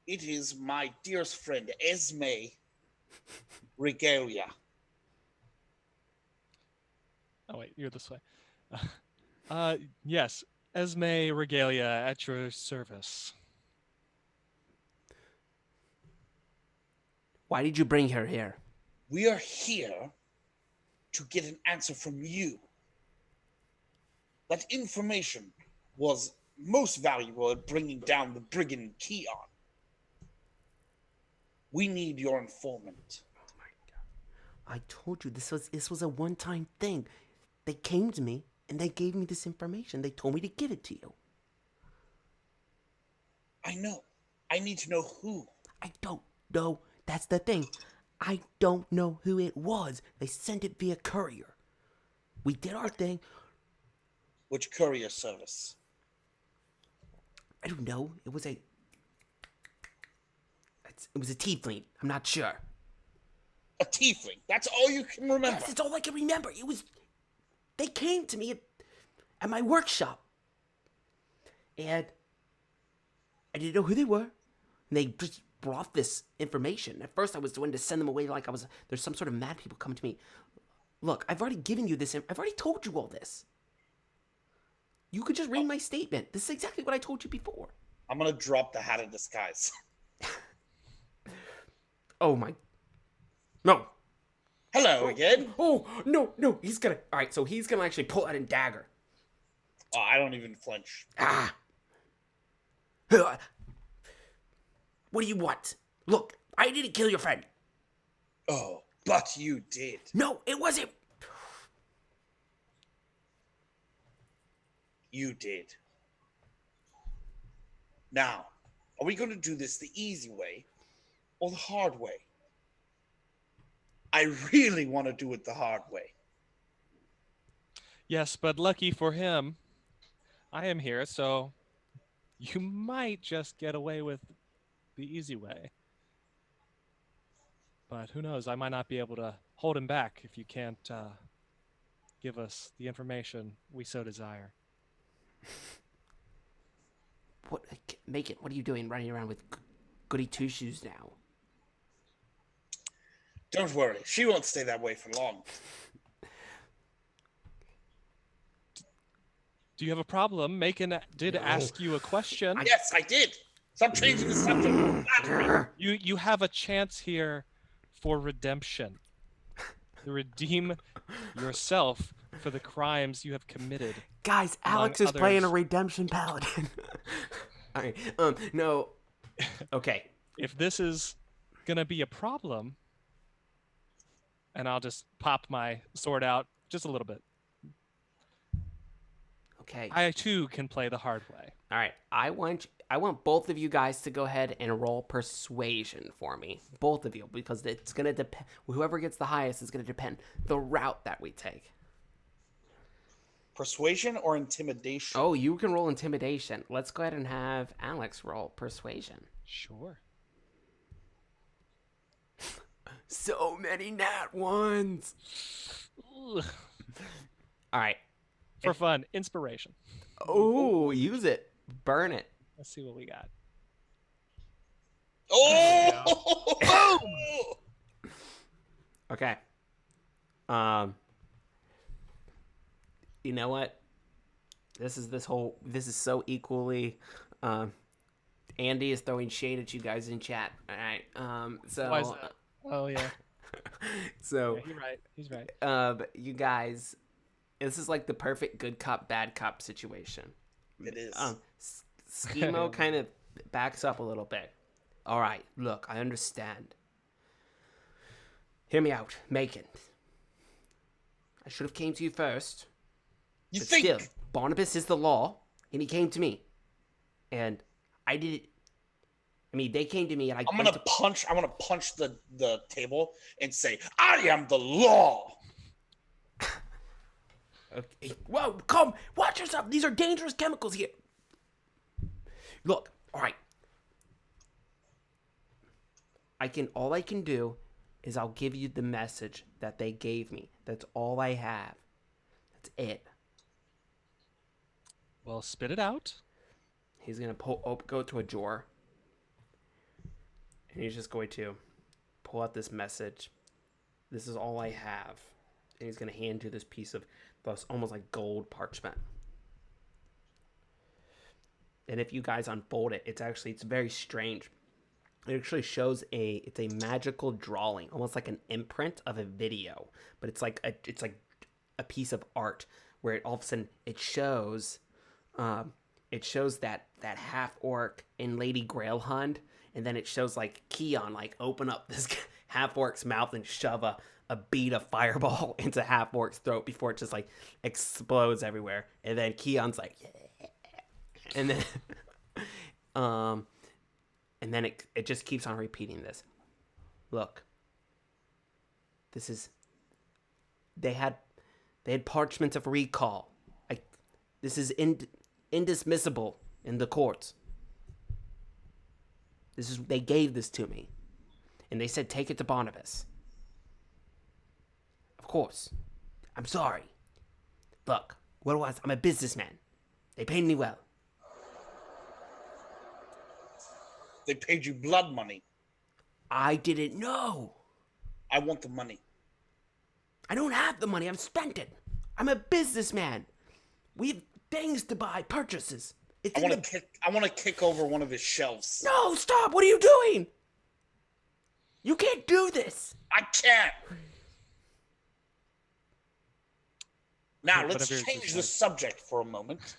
It is my dearest friend, Esme Regalia. Oh wait, you're this way. Yes, Esme Regalia at your service. Why did you bring her here? We are here to get an answer from you. That information was most valuable at bringing down the brigand Keon. We need your informant. Oh my god! I told you this was a one-time thing. They came to me and they gave me this information. They told me to give it to you. I know. I need to know who. I don't know. That's the thing. I don't know who it was. They sent it via courier. We did our thing. Which courier service? I don't know. It was a tiefling. I'm not sure. A tiefling. That's all you can remember. Yes, it's all I can remember. They came to me at my workshop. And I didn't know who they were. And they just brought this information. At first I was going to send them away like there's some sort of mad people coming to me. Look, I've already given you this. I've already told you all this. You could just read my statement. This is exactly what I told you before. I'm going to drop the hat of disguise. Oh my. No. Hello again. Oh, no. He's gonna. Alright, so he's gonna actually pull out a dagger. Oh, I don't even flinch. Ah. What do you want? Look, I didn't kill your friend. Oh, but you did. No, it wasn't. You did. Now, are we going to do this the easy way or the hard way? I really want to do it the hard way. Yes, but lucky for him, I am here, so you might just get away with the easy way. But who knows? I might not be able to hold him back if you can't give us the information we so desire. What? Make it. What are you doing running around with goody two-shoes now? Don't worry, she won't stay that way for long. Do you have a problem? Macon did ask you a question. Yes, I did. Stop changing the subject. You have a chance here for redemption. To redeem yourself for the crimes you have committed. Guys, Alex is playing a redemption paladin. Alright, no. Okay. If this is gonna be a problem, and I'll just pop my sword out just a little bit. Okay. I too can play the hard way. Alright, I want both of you guys to go ahead and roll persuasion for me. Both of you, because it's gonna depend. Whoever gets the highest is gonna depend the route that we take. Persuasion or intimidation? Oh, you can roll intimidation. Let's go ahead and have Alex roll persuasion. Sure. So many nat ones. All right. For fun, inspiration. Oh, use it. Burn it. Let's see what we got. Oh! Okay. You know what? This is so equally. Andy is throwing shade at you guys in chat. All right. So. Why is that? Oh yeah. So. Yeah, he's right. You guys, This is like the perfect good cop, bad cop situation. It is. Schemo kind of backs up a little bit. All right, look, I understand. Hear me out, Macon. I should have came to you first. You But think? still, Barnabas is the law, and he came to me. And I did it. I mean, they came to me, and I I'm gonna punch the table and say, I am the law. Okay. Whoa, come, watch yourself. These are dangerous chemicals here. Look, all right. All I can do is I'll give you the message that they gave me. That's all I have. That's it. Well, spit it out. He's gonna go to a drawer, and he's just going to pull out this message. This is all I have, and he's gonna hand you this piece of almost like gold parchment. And if you guys unfold it, it's very strange. It actually shows it's a magical drawing, almost like an imprint of a video, but it's like a piece of art where it all of a sudden it shows that half orc in Lady Grailhund, and then it shows like Keon like open up this half orc's mouth and shove a bead of fireball into half orc's throat before it just like explodes everywhere, and then Keon's like, yeah. And then and then it just keeps on repeating this. Look, they had parchments of recall. This is indismissible in the courts. They gave this to me, and they said take it to Barnabas. Of course, I'm sorry. Look, I'm a businessman. They paid me well. They paid you blood money. I didn't know. I want the money. I don't have the money. I've spent it. I'm a businessman. We have things to buy, purchases. I want to kick over one of his shelves. No, stop. What are you doing? You can't do this. I can't. Now, let's Whatever change the subject for a moment.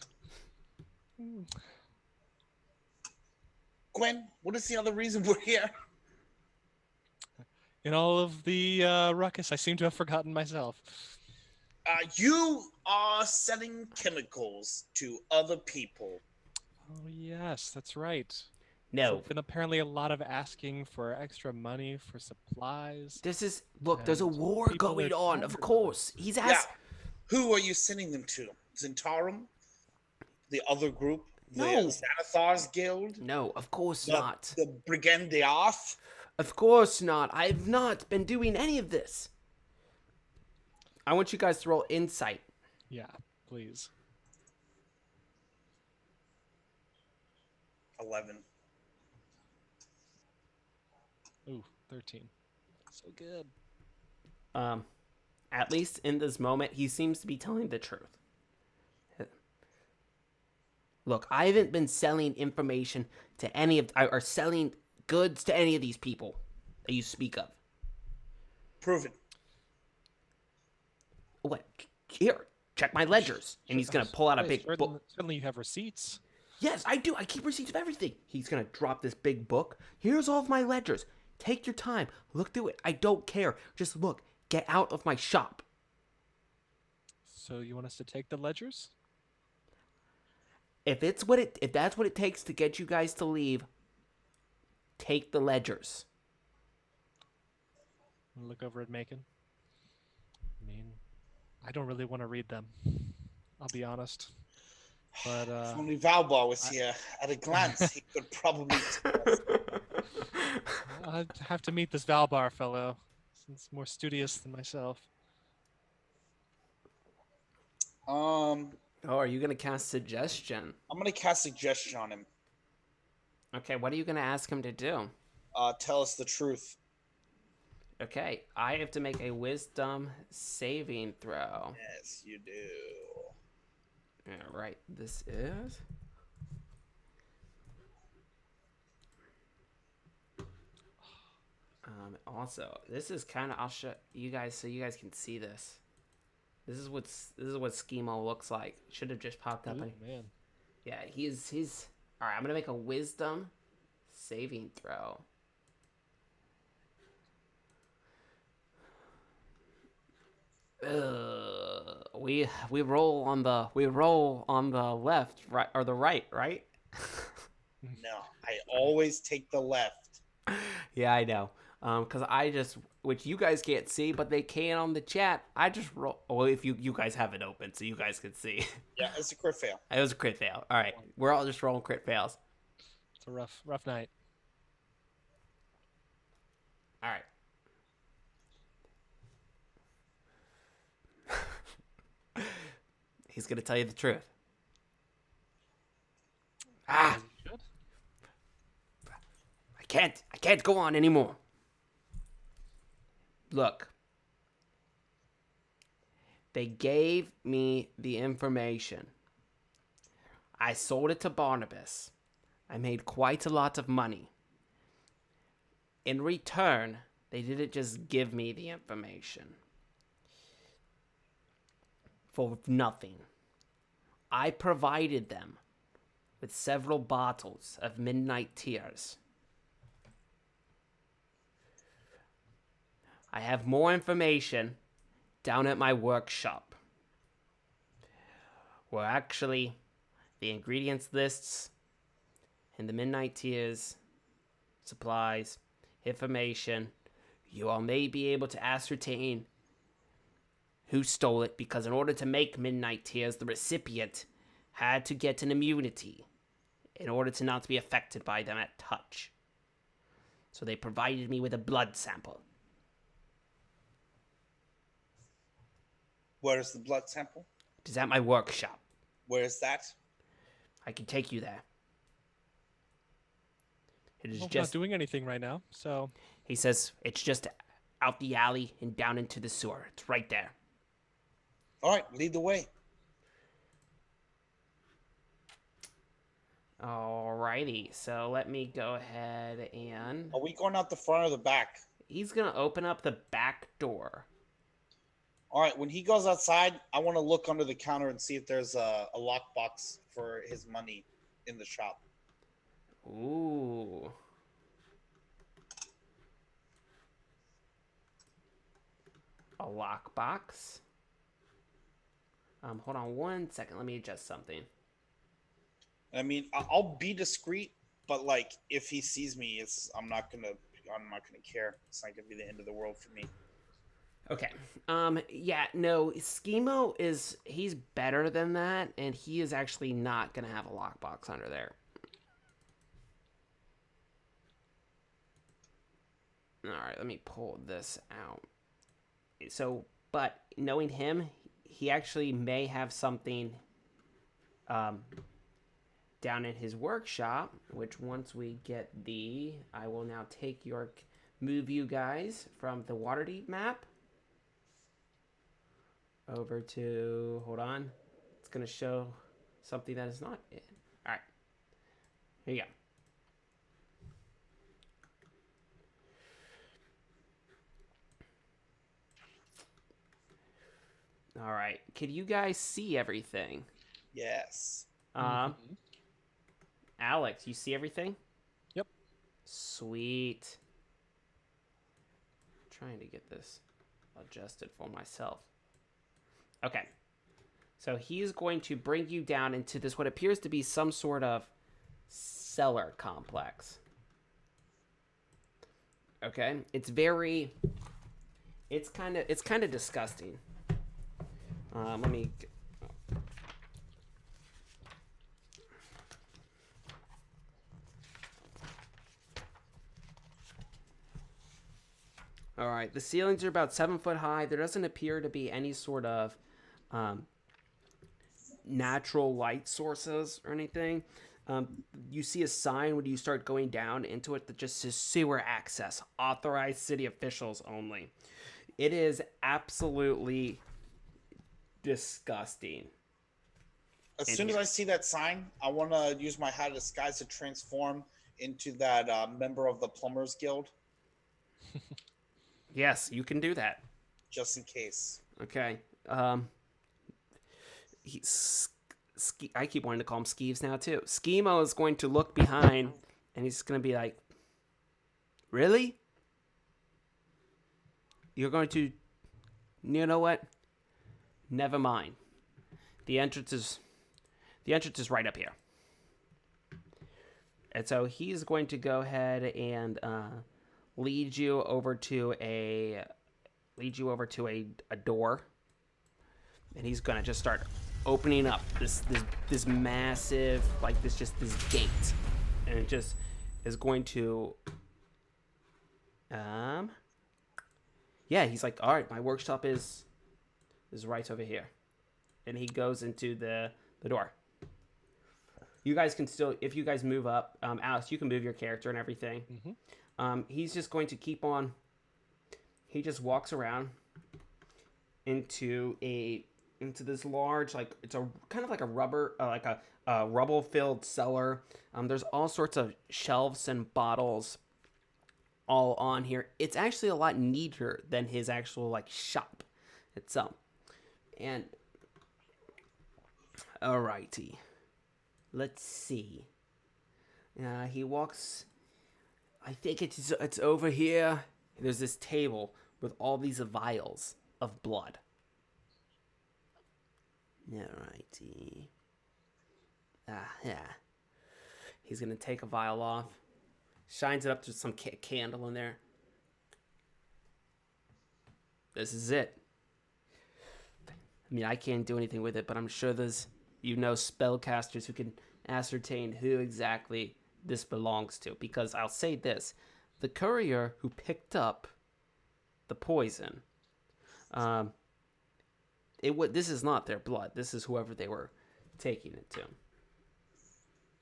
Gwen, what is the other reason we're here? In all of the ruckus, I seem to have forgotten myself. You are selling chemicals to other people. Oh, yes, that's right. No. There's been apparently a lot of asking for extra money for supplies. There's a war people going are on, of course. He's asked. Yeah. Who are you sending them to? Zentarum? The other group? The No. Xanathar's Guild? No, of course not. The Brigand d'Arth? Of course not. I've not been doing any of this. I want you guys to roll insight. Yeah, please. 11. Ooh, 13. So good. At least in this moment, he seems to be telling the truth. Look, I haven't been selling information to or selling goods to any of these people that you speak of. Prove it. What? Here, check my ledgers. And he's going to pull out a big book. Certainly you have receipts. Yes, I do. I keep receipts of everything. He's going to drop this big book. Here's all of my ledgers. Take your time. Look through it. I don't care. Just look. Get out of my shop. So you want us to take the ledgers? If that's what it takes to get you guys to leave, take the Look over at Macon. I mean, I don't really want to read them. I'll be honest. But If only Valbar was here. At a glance, he could probably tell us. I'd have to meet this Valbar fellow. He's more studious than myself. Oh, are you going to cast suggestion? I'm going to cast suggestion on him. Okay, what are you going to ask him to do? Tell us the truth. Okay, I have to make a wisdom saving throw. Yes, you do. All right, this is... also, this is kind of... I'll show you guys so you guys can see this. This is what Schemo looks like. Should have just popped up. Ooh, man. Yeah, he's all right. I'm gonna make a Wisdom saving throw. We roll on the left, right, or the right, right? No, I always take the left. Yeah, I know. Cause I just, which you guys can't see, but they can on the chat. I just roll. Well, if you guys have it open, so you guys can see. Yeah, it's a crit fail. It was a crit fail. All right, we're all just rolling crit fails. It's a rough night. All right. He's gonna tell you the truth. Ah, Good. I can't go on anymore. Look. They gave me the information. I sold it to Barnabas. I made quite a lot of money. In return, they didn't just give me the information. For nothing. I provided them with several bottles of midnight tears. I have more information down at my workshop. Where actually the ingredients lists and the midnight tears, supplies, information, you all may be able to ascertain who stole it, because in order to make midnight tears, the recipient had to get an immunity in order to not be affected by them at touch. So they provided me with a blood sample. Where is the blood sample? It is at my workshop. Where is that? I can take you there. It is Well, we're just, not doing anything right now, so he says, it's just out the alley and down into the sewer. It's right there. All right, lead the way. Alrighty, so let me go ahead and... Are we going out the front or the back? He's gonna open up the back door. All right, when he goes outside, I want to look under the counter and see if there's a lockbox for his money in the shop. Ooh. A lockbox. Hold on one second. Let me adjust something. I mean, I'll be discreet, but like if he sees me, I'm not gonna care. It's not gonna be the end of the world for me. Okay. Yeah, no, Schemo he's better than that, and he is actually not gonna have a lockbox under there. Alright, let me pull this out. So, but knowing him, he actually may have something down in his workshop, which once we get I will now move you guys from the Waterdeep map over to, hold on, it's going to show something that is not in. All right, here you go. All right, can you guys see everything? Yes. Alex, you see everything? Yep. Sweet. I'm trying to get this adjusted for myself. Okay. So he's going to bring you down into this, what appears to be some sort of cellar complex. Okay? It's kind of disgusting. Let me... All right, the ceilings are about 7 foot high. There doesn't appear to be any sort of natural light sources or anything. You see a sign when you start going down into it that just says sewer access, authorized city officials only. It is absolutely disgusting. As soon as I see that sign, I want to use my high disguise to transform into that member of the Plumbers Guild. Yes, you can do that. Just in case. Okay. I keep wanting to call him Skeeves now too. Schemo is going to look behind, and he's going to be like, "Really? You're going to? You know what? Never mind. The entrance is right up here." And so he's going to go ahead and lead you over to a door, and he's gonna just start opening up this massive, like this gate, and it just is going to he's like, all right, my workshop is right over here, and he goes into the door. You guys can still, if you guys move up, Alex, you can move your character and everything. He's just going to keep on. He just walks around into this large, like, it's a kind of like a rubber, like a rubble-filled cellar. There's all sorts of shelves and bottles all on here. It's actually a lot neater than his actual, like, shop itself. And alrighty. Let's see. He walks. I think it's over here. There's this table with all these vials of blood. Alrighty. Yeah. He's gonna take a vial off, shines it up to some candle in there. This is it. I mean, I can't do anything with it, but I'm sure there's spellcasters who can ascertain who exactly this belongs to. Because I'll say this, the courier who picked up the poison, this is not their blood. This is whoever they were taking it to.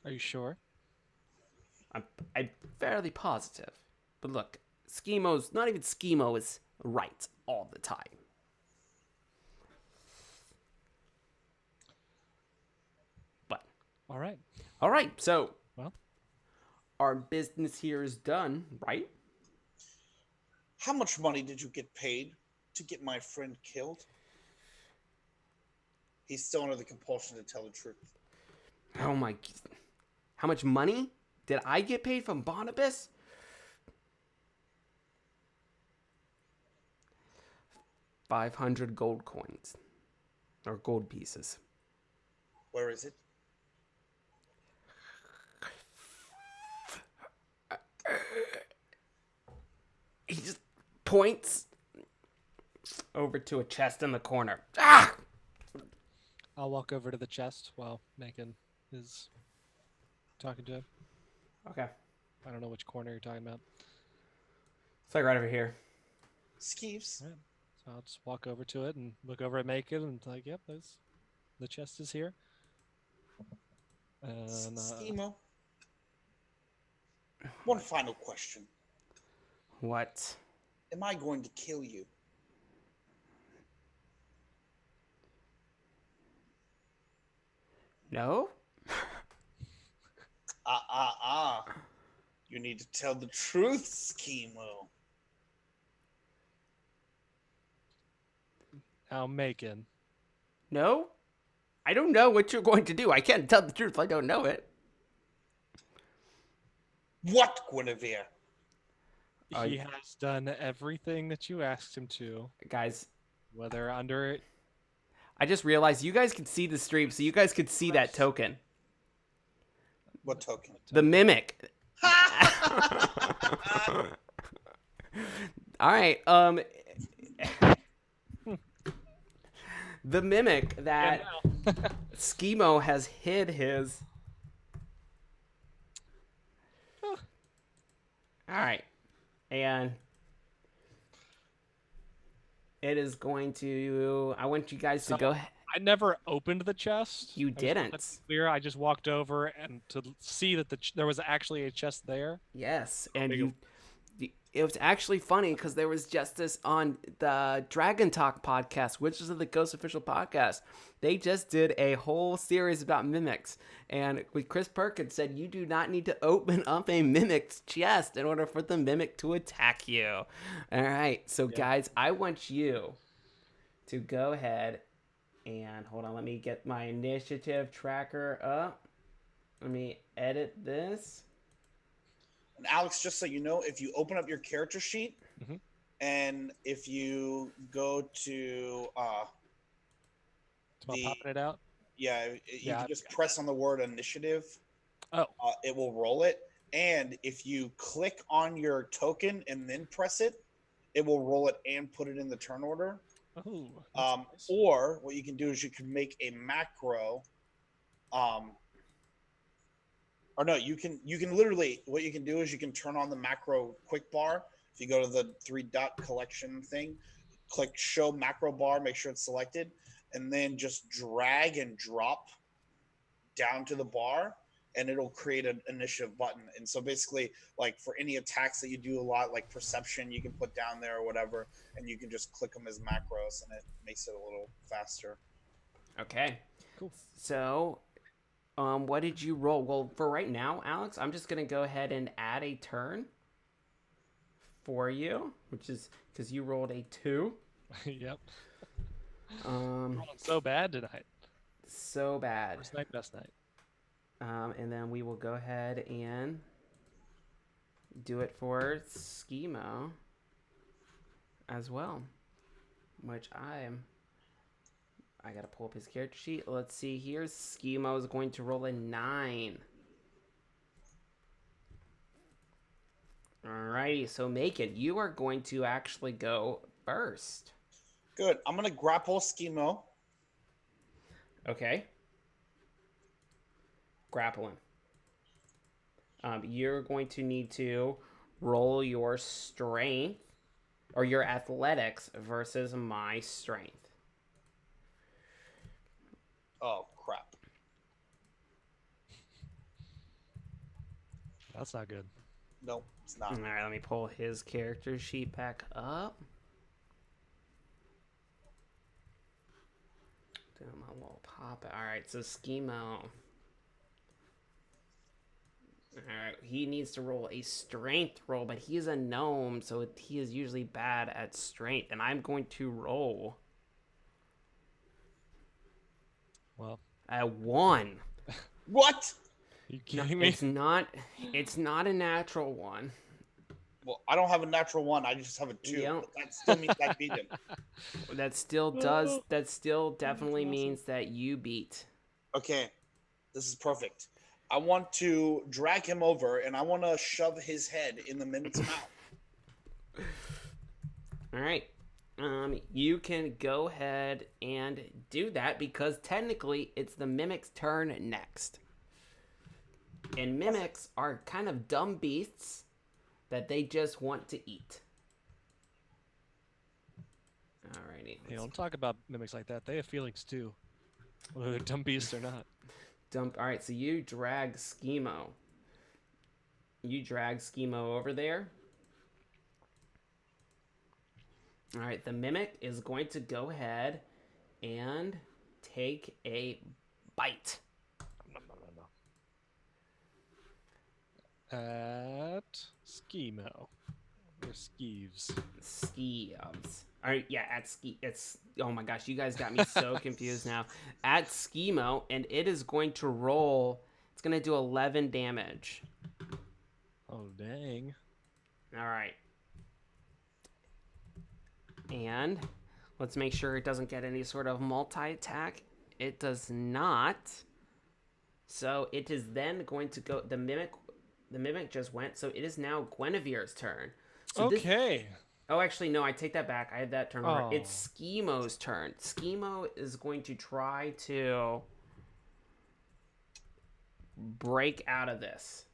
Are you sure? I'm fairly positive. But look, not even Schemo is right all the time. All right, so well, our business here is done, right? How much money did you get paid to get my friend killed? He's still under the compulsion to tell the truth. Oh my... How much money did I get paid from Barnabas? $500 gold coins. Or gold pieces. Where is it? He just points over to a chest in the corner. Ah! I'll walk over to the chest while Macon is talking to him. Okay. I don't know which corner you're talking about. It's like right over here. Skeeves. Right. So I'll just walk over to it and look over at Macon and like, yep, the chest is here. And Schemo. One final question. What? Am I going to kill you? No? You need to tell the truth, Schemo. Now, Macon. No? I don't know what you're going to do. I can't tell the truth. I don't know it. What, Guinevere? He has done everything that you asked him to. Guys. Whether under... I just realized you guys can see the stream, so you guys could see that token. What token? The mimic. All right. The mimic that Schemo has hid his. All right. And it is going to. I want you guys to go. I never opened the chest. You didn't. Clear. I just walked over and to see that there was actually a chest there. Yes, and it was actually funny because there was just this on the Dragon Talk podcast, which is the Ghost Official podcast. They just did a whole series about mimics, and Chris Perkins said you do not need to open up a mimic's chest in order for the mimic to attack you. All right, so guys, I want you to go ahead And hold on, let me get my initiative tracker up. Let me edit this. And Alex, just so you know, if you open up your character sheet, Mhm. and if you go to It's about the popping it out. you Yeah, can just press on the word initiative. Oh, It will roll it. And if you click on your token and then press it, it will roll it and put it in the turn order. oh, that's nice. Or what you can do is you can make a macro. Or no, you can literally, what you can do is you can turn on the macro quick bar. If you go to the 3-dot collection thing, click show macro bar, make sure it's selected, and then just drag and drop down to the bar, and it'll create an initiative button. And so basically, like for any attacks that you do a lot, like perception, you can put down there or whatever, and you can just click them as macros, and it makes it a little faster. Okay. Cool. So, what did you roll? Well, for right now, Alex, I'm just gonna go ahead and add a turn for you, which is because you rolled a 2. Yep. Um, Rolling so bad tonight. so bad. Worst night, best night. And then we will go ahead and do it for Schemo as well, which I gotta pull up his character sheet. Let's see here. Schemo is going to roll a 9. Alrighty, so Macon, you are going to actually go first. Good. I'm gonna grapple Schemo. Okay. Grappling. You're going to need to roll your strength or your athletics versus my strength. Oh crap. That's not good. Nope, it's not. All right, let me pull his character sheet back up. Do my little pop. All right, so Schemo. Alright, he needs to roll a strength roll, but he is a gnome, so he is usually bad at strength. And I'm going to roll Well, a 1. What? you No, kidding me? it's not a natural one. Well, I don't have a natural 1. I just have a 2. Yeah. But that still means I beat him. That still definitely awesome. means that you beat. Okay, this is perfect. I want to drag him over, and I want to shove his head in the mimic's mouth. Alright. You can go ahead and do that because technically it's the mimic's turn next. And mimics are kind of dumb beasts that they just want to eat. Alrighty. Hey, don't talk about mimics like that. They have feelings too, whether they're dumb beasts or not. Alright, so you drag Schemo. You drag Schemo over there. Alright, the mimic is going to go ahead and take a bite. At Schemo. Or Skeeves. Skeeves. Alright, yeah, at it's oh my gosh, you guys got me so confused now. At Schemo, and it is going to roll, it's gonna do 11 damage. Oh, dang. Alright. And let's make sure it doesn't get any sort of multi-attack. It does not. So it is then going to go, the mimic just went, so it is now Guinevere's turn. So Okay. Oh, actually, no, I take that back. I had that turn over. Oh. It's Schemo's turn. Schemo is going to try to break out of this.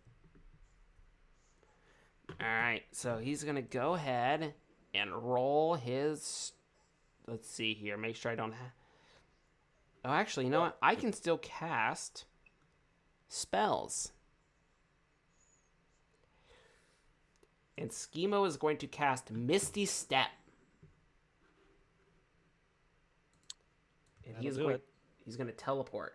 Alright, so he's going to go ahead and roll his... Let's see here. Make sure I don't have... Oh, actually, you know what? I can still cast spells. And Schemo is going to cast Misty Step. And he's going to teleport.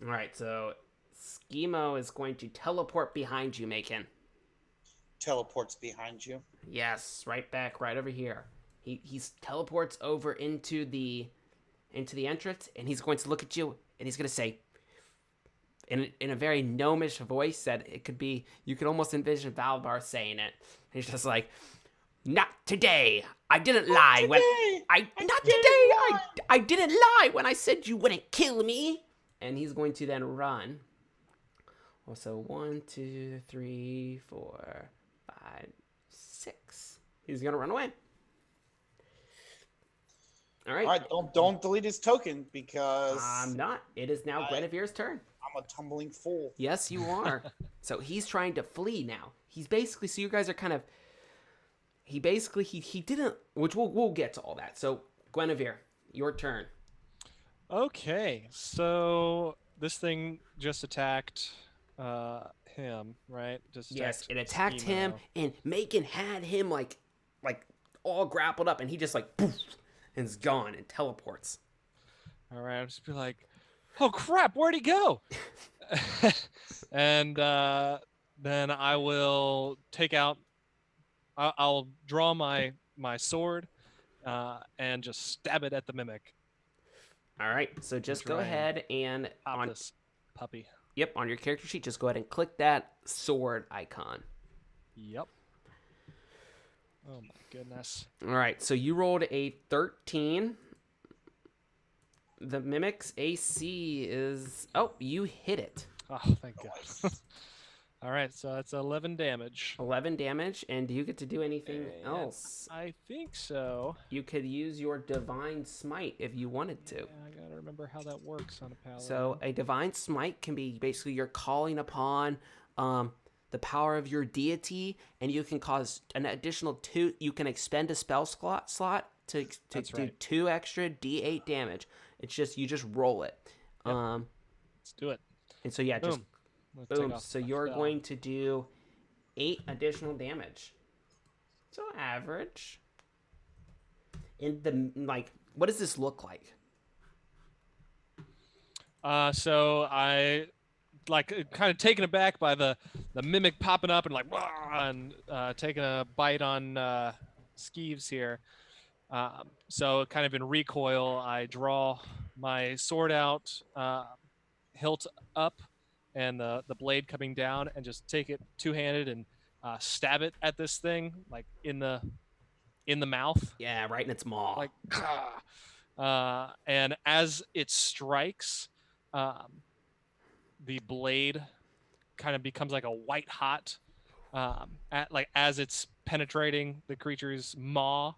All right, so Schemo is going to teleport behind you, Macon. teleports behind you. Yes, right back, right over here. He teleports over into the entrance, and he's going to look at you, and he's going to say, in a very gnomish voice, that it could be, you could almost envision Valbar saying it. He's just like, "Not today. I didn't lie when I didn't lie when I said you wouldn't kill me." And he's going to then run. Also, 1, 2, 3, 4, 5, 6. He's gonna run away. All right. All right, don't delete his token because I'm not. It is now Guinevere's turn. I'm a tumbling fool. Yes, you are. So he's trying to flee now. He's basically, so you guys are kind of, he didn't, which we'll get to all that. So Guinevere, your turn. Okay, so this thing just attacked him, right? Just Yes, it attacked Schemo. him, and Macon had him like all grappled up, and he just like poof, and is gone and teleports. All right, I'll just be like, "Oh crap, where'd he go?" And then I will take out. I'll draw my sword and just stab it at the mimic. All right, so just go Try and ahead and Pop this puppy. Yep, on your character sheet, just go ahead and click that sword icon. Yep. Oh my goodness. All right, so you rolled a 13. The mimic's AC is... Oh, you hit it. Oh, thank God. All right, so that's 11 damage. 11 damage, and do you get to do anything And else? I think so. You could use your Divine Smite if you wanted to. Yeah, I gotta remember how that works on a paladin. So a Divine Smite can be basically you're calling upon the power of your deity, and you can cause an additional 2. You can expend a spell slot to That's do right. 2 extra D8 damage. It's just, you just roll it. Yep. Let's do it. And so yeah, just Boom. Let's take boom. off So my you're spell. going to do 8 additional damage. So average. In the, like, what does this look like? So I like kind of taken aback by the mimic popping up and like "Wah!" and taking a bite on Skeeves here. So kind of in recoil, I draw my sword out, hilt up, and the blade coming down, and just take it two-handed and stab it at this thing like in the mouth. Yeah, right in its maw. Like and as it strikes, the blade kind of becomes like a white hot as it's penetrating the creature's maw,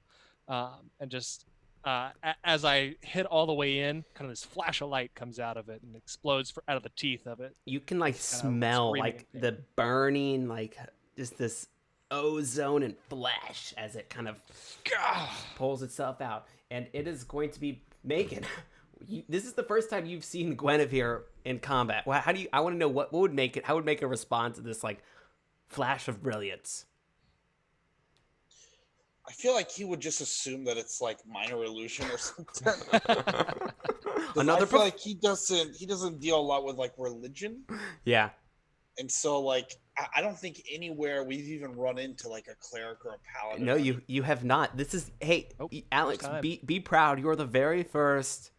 and just as I hit all the way in, kind of this flash of light comes out of it and explodes out of the teeth of it. You can like smell screaming like in the burning, like just this ozone and flesh as it kind of pulls itself out, and it is going to be Macon. This is the first time you've seen Guinevere in combat. Well, how do you? I want to know what would make it. How would Macon respond to this like flash of brilliance? I feel like he would just assume that it's like minor illusion or something. Another I feel like he doesn't deal a lot with like religion, Yeah. and so like I don't think anywhere we've even run into like a cleric or a paladin. No, you have not. This is Oh, Alex. first time. Be proud. You're the very first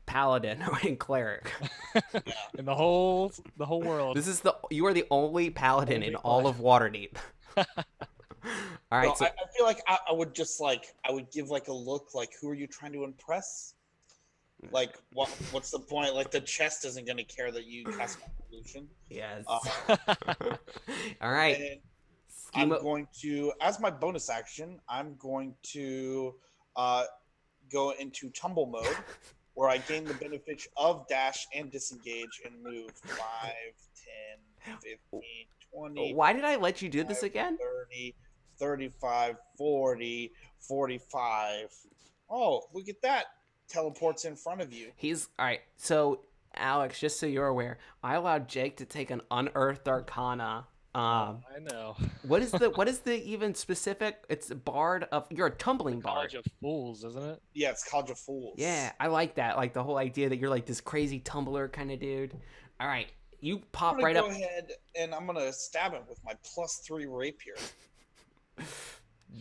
paladin and cleric. In the whole world. This is you are the only paladin Only in all of Waterdeep. All right, Well, so I feel like I would just like I would give like a look like who are you trying to impress? Like what's the point? Like the chest isn't going to care that you cast illusion. yes. Uh, All right. And I'm going to, as my bonus action, I'm going to go into tumble mode, where I gain the benefit of dash and disengage and move 5, 10, 15, 20. Why did I let you do this again? 30, 35, 40, 45. Oh, look at that. Teleports in front of you. He's all right. So Alex, just so you're aware, I allowed Jake to take an unearthed arcana. I know. What is the even specific? It's a bard of. You're a tumbling bard. College of Fools, isn't it? Yeah, it's College of Fools. Yeah, I like that. Like the whole idea that you're like this crazy tumbler kind of dude. All right, You I'm pop gonna right go up. ahead and I'm gonna stab him with my +3 rapier.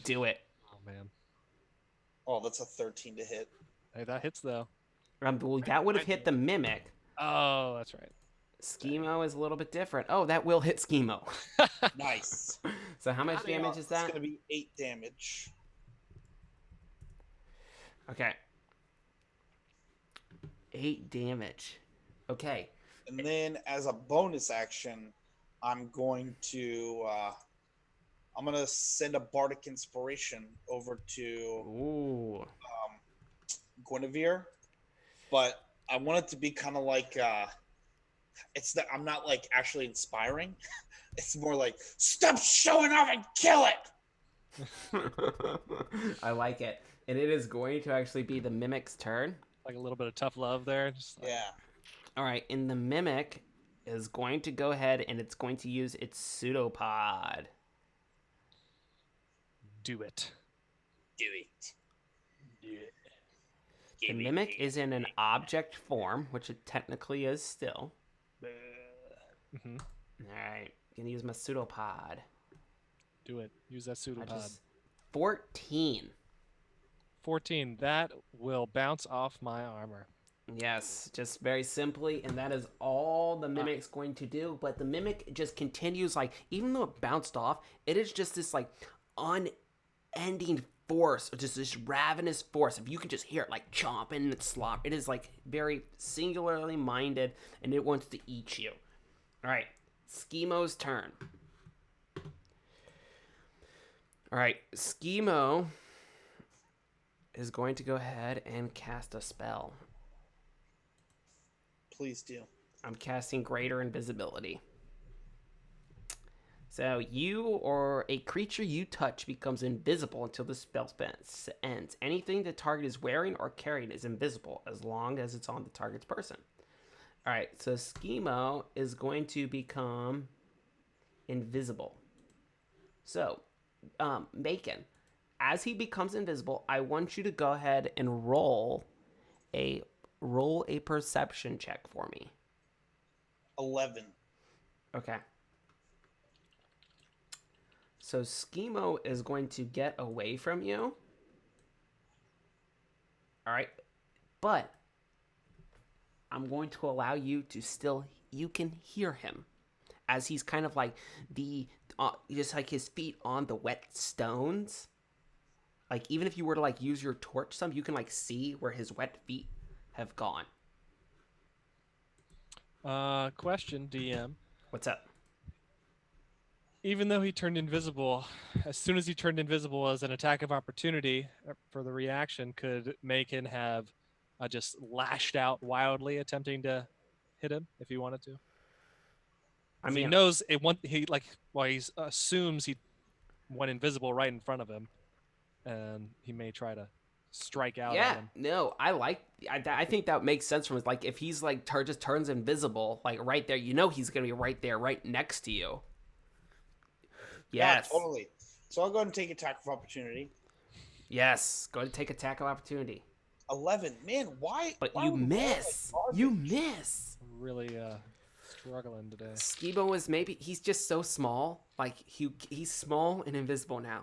Do it. Oh man. Oh, that's a 13 to hit. Hey, that hits though. Well, that would have hit the mimic. Oh, that's right. Schemo is a little bit different. Oh, that will hit Schemo. Nice. So how much damage is It's that? gonna be 8 damage. Okay. 8 damage. Okay. And then as a bonus action, I'm gonna send a bardic inspiration over to Ooh. Guinevere, but I want it to be kind of like it's that I'm not like actually inspiring. It's more like stop showing off and kill it. I like it. And it is going to actually be the mimic's turn. Like a little bit of tough love there. Just like, Yeah. All right, and the mimic is going to go ahead and it's going to use its pseudopod. do it. Do it. The mimic is in an object form, which it technically is still. Mm-hmm. All right, gonna use my pseudopod. Do it. Use that pseudopod. 14. 14. That will bounce off my armor. Yes, just very simply, and that is all the mimic's going to do. But the mimic just continues, like, even though it bounced off, it is just this, like, unending force, just this ravenous force. If you can just hear it, like, chomping and slop, it is, like, very singularly minded, and it wants to eat you. All right, Schemo's turn. All right, Schemo is going to go ahead and cast a spell. Please do. I'm casting Greater Invisibility. So you or a creature you touch becomes invisible until the spell ends. Anything the target is wearing or carrying is invisible as long as it's on the target's person. All right, so Schemo is going to become invisible. So, Macon, as he becomes invisible, I want you to go ahead and roll a perception check for me. 11. Okay. So Schemo is going to get away from you. All right. But I'm going to allow you to still, you can hear him as he's kind of like just like his feet on the wet stones. Like even if you were to like use your torch some, you can like see where his wet feet have gone. Question, DM. What's up? Even though he turned invisible, as soon as he turned invisible as an attack of opportunity for the reaction, could Macon have just lashed out wildly, attempting to hit him if he wanted to? I mean, he knows it. He assumes he went invisible right in front of him, and he may try to strike out at him. No, I think that makes sense from his, like if he's like just turns invisible, like right there, you know he's gonna be right there, right next to you. Yes. Yeah, totally. So I'll go ahead and take attack of opportunity. Yes. Go ahead and take attack of opportunity. 11. Man, why? But why you would we roll miss. like You garbage? miss. Really struggling today. Schemo is he's just so small. Like he's small and invisible now.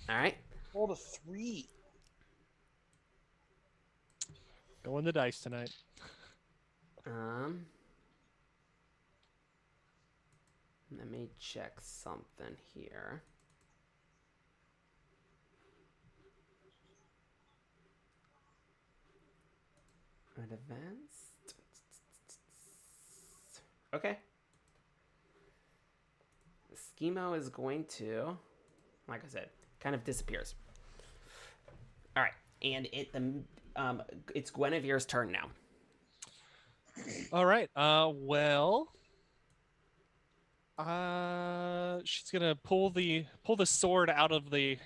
All right. Rolled a 3. Going the dice tonight. Let me check something here. Advanced. Okay. Schemo is going to, like I said, kind of disappears. All right, and it's Guinevere's turn now. All right. She's gonna pull the sword out of the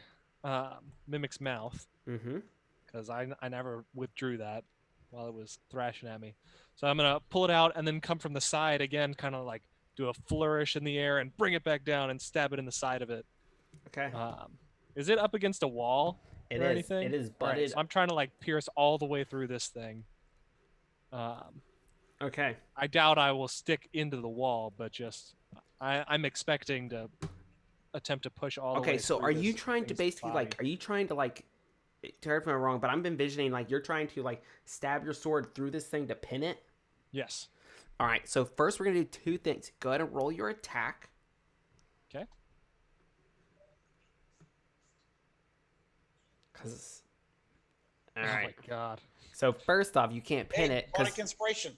mimic's mouth. Mm-hmm. Because I never withdrew that while it was thrashing at me. So I'm going to pull it out and then come from the side again, kind of like do a flourish in the air and bring it back down and stab it in the side of it. Okay. Is it up against a wall or anything? It is All right, butted. so I'm trying to like pierce all the way through this thing. Okay. I doubt I will stick into the wall, but just I'm expecting to attempt to push all the way Okay, so through are you this trying to thing's basically body. are you trying to correct me if I'm wrong, but I'm envisioning you're trying to stab your sword through this thing to pin it? Yes. All right, so first we're going to do two things. Go ahead and roll your attack. Okay. Cuz Oh my god. So first off, you can't pin Hey, it Bardic Inspiration.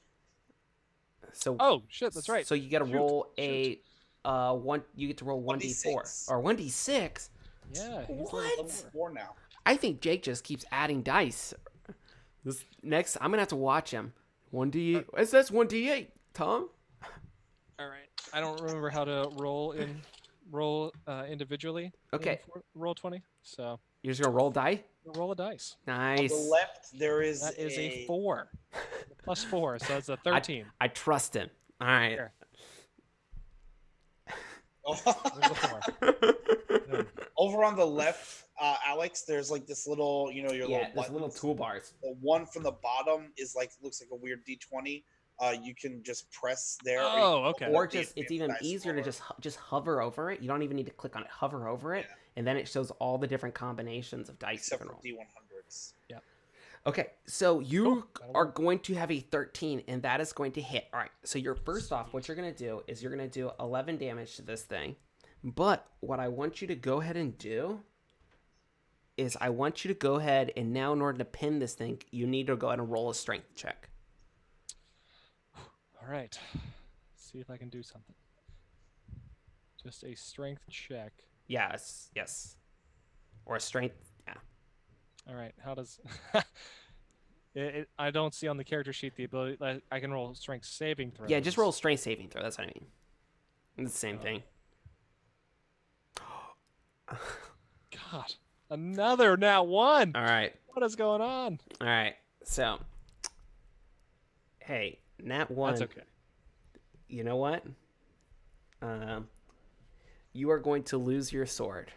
so Oh shit, that's right. so you got to Shoot, roll shoot. one you get to roll 1d4 1d6. or 1d6. Yeah. He's What? level 4 now. I think Jake just keeps adding dice. This next I'm going to have to watch him. 1d that's 1d8, Tom. All right. I don't remember how to roll individually. Okay. Roll 20. So You're just going to roll die? roll a dice. On Nice. the left, there is That is a 4. Plus 4, so that's a 13. I trust him. All right. Here. Oh. There's a 4. Over on the left, Alex, there's this little, your Yeah, little there's buttons. little toolbars. The one from the bottom is looks like a weird D20. You can just press there. Oh, okay. Or just it's even easier to just hover over it. You don't even need to click on it. Hover over it, and then it shows all the different combinations of dice except you for can roll. D100s. Yeah. Okay, so you that'll are work. going to have a 13, and that is going to hit. All right, so you're first off, what you're going to do is you're going to do 11 damage to this thing. But what I want you to go ahead and do is I want you to go ahead and now in order to pin this thing, you need to go ahead and roll a strength check. All right. See if I can do something. Just a strength check. Yes. Or a strength, yeah. All right. How does I don't see on the character sheet the ability I can roll strength saving throws. Yeah, just roll strength saving throw. That's what I mean. It's the same thing. God. Another nat 1. All right. What is going on? All right. So, hey, nat 1. That's okay. You know what? You are going to lose your sword.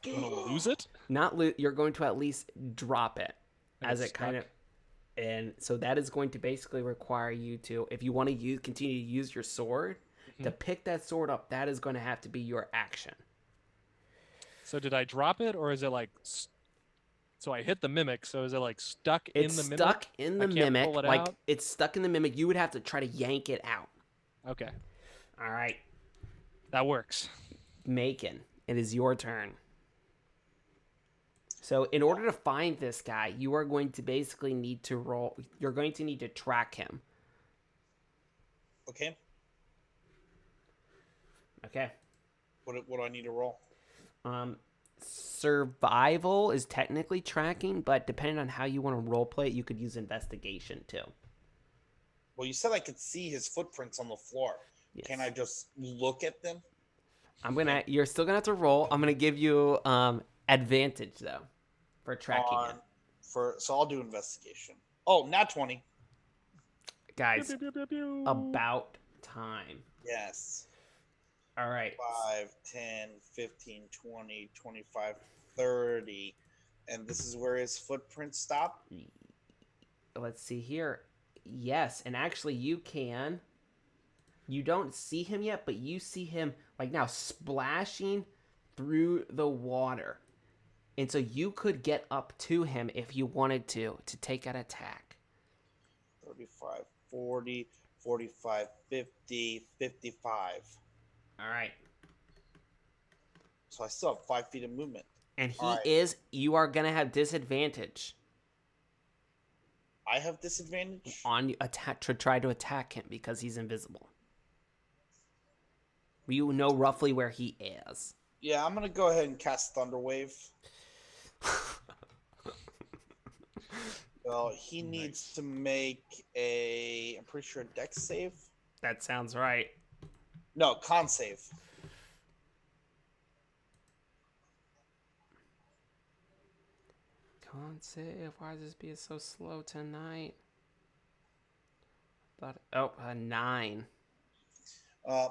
I'm gonna lose it? Not you're going to at least drop it I as get it kind of, and so that is going to basically require you to, if you want to continue to use your sword, to pick that sword up, that is going to have to be your action. So did I drop it, or is it so I hit the mimic, so is it stuck in the mimic? It's stuck in the I can't mimic. pull it Like out? it's stuck in the mimic. You would have to try to yank it out. Okay. All right, That works. Macon, it is your turn. So in order to find this guy, you are going to basically need to roll. You're going to need to track him. Okay. Okay. What do I need to roll? Survival is technically tracking, but depending on how you want to roleplay it, you could use investigation too. Well, you said I could see his footprints on the floor. Yes. Can I just look at them? You're still gonna have to roll. I'm gonna give you advantage though for tracking him. So I'll do investigation. Oh, nat 20. Guys, Pew, pew, pew, pew. about time. Yes. All right. 5, 10, 15, 20, 25, 30. And this is where his footprints stop? Let's see here. Yes, and actually you don't see him yet, but you see him now splashing through the water. And so you could get up to him if you wanted to take an attack. 35, 40, 45, 50, 55. All right. So I still have 5 feet of movement. And All right. you are going to have disadvantage I have disadvantage? on attack to try to attack him because he's invisible. You know roughly where he is. Yeah, I'm going to go ahead and cast Thunderwave. Well, he needs to make I'm pretty sure, a dex save? That sounds right. No, con save. Can't save. Why is this being so slow tonight? A 9.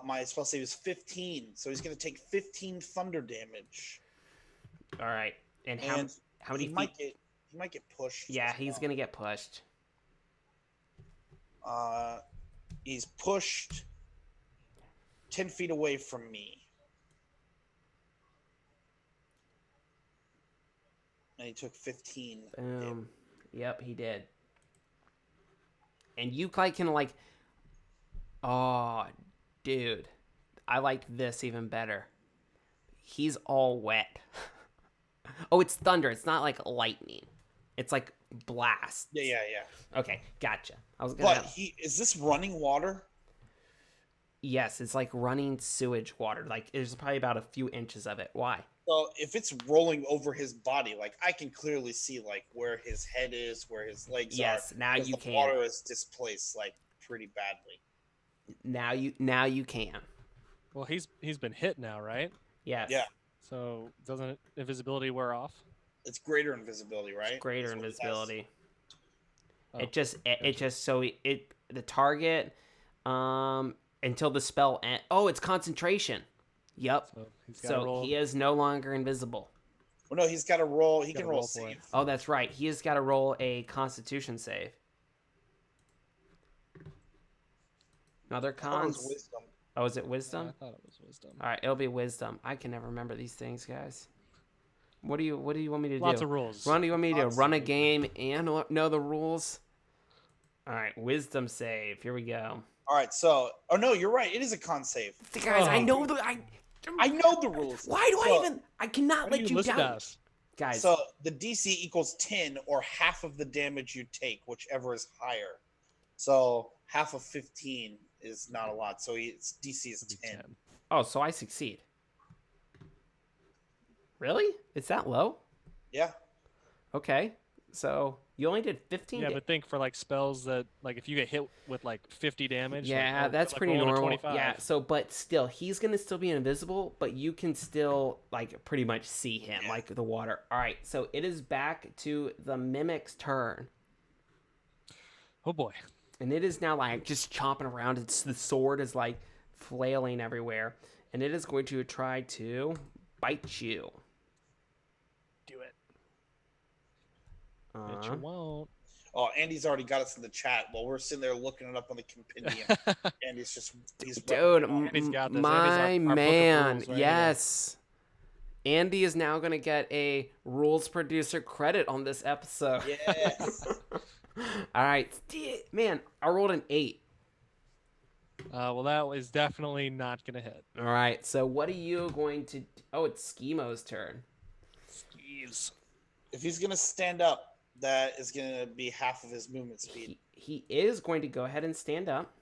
My spell save is 15, so he's going to take 15 thunder damage. All right. And And how many he feet? might get pushed. Yeah, as he's well. going to get pushed. He's pushed 10 feet away from me. And he took 15. Boom. Yep, he did. And you can like, oh, dude, I like this even better. He's all wet. Oh, it's thunder. It's not like lightning. It's like blast. Yeah. Okay, gotcha. I was gonna. But is this running water? Yes, it's like running sewage water. Like there's probably about a few inches of it. Why? So if it's rolling over his body, like I can clearly see like where his head is, where his legs are. Yes, now you the can. Water is displaced like pretty badly. Now you can. Well, he's been hit now, right? Yes. Yeah. So doesn't invisibility wear off? It's greater invisibility, right? It's greater That's what it has. invisibility. Oh, It just so the target until the spell end. Oh, it's concentration. Yep. So he's got to So roll. he is no longer invisible. Well, no, he's got to roll. He Gotta can roll roll for it. save. Oh, that's right. He has got to roll a Constitution save. Another I thought it was cons. wisdom. Oh, is it wisdom? I thought it was wisdom. All right, it'll be wisdom. I can never remember these things, guys. What do you want me to Lots do? of rules. Ron, do you want me to run a Constantly. game and know the rules? All right, wisdom save. Here we go. All right, so no, you're right. It is a con save. Guys, I Oh. know I know the rules. Why do So- I even? I cannot Why do let you listen down, to us? guys. So the DC equals 10 or half of the damage you take, whichever is higher. So half of 15 is not a lot. So its DC is It'd be 10. 10. Oh, so I succeed. Really? It's that low? Yeah. Okay. So you only did 15. Yeah, but think for like spells that like if you get hit with like 50 damage. Yeah, like, that's like pretty rolling a normal. 25. Yeah, so but still, he's gonna still be invisible, but you can still like pretty much see him, Yeah. like the water. All right, so it is back to the mimic's turn, Oh boy. and it is now like just chomping around. It's the sword is like flailing everywhere, and it is going to try to bite you. Do it. Bet you Uh, won't. Oh, Andy's already got us in the chat while we're sitting there looking it up on the compendium. Andy's he's dude, Andy's got this. Andy's my our book of man, rules right yes. Andy is now going to get a rules producer credit on this episode. Yes. All right. Man, I rolled an 8. Well, that is definitely not gonna hit. All right. So what are you going to... Oh, it's Schimo's turn. Skis. If he's gonna stand up, that is gonna be half of his movement speed. He is going to go ahead and stand up.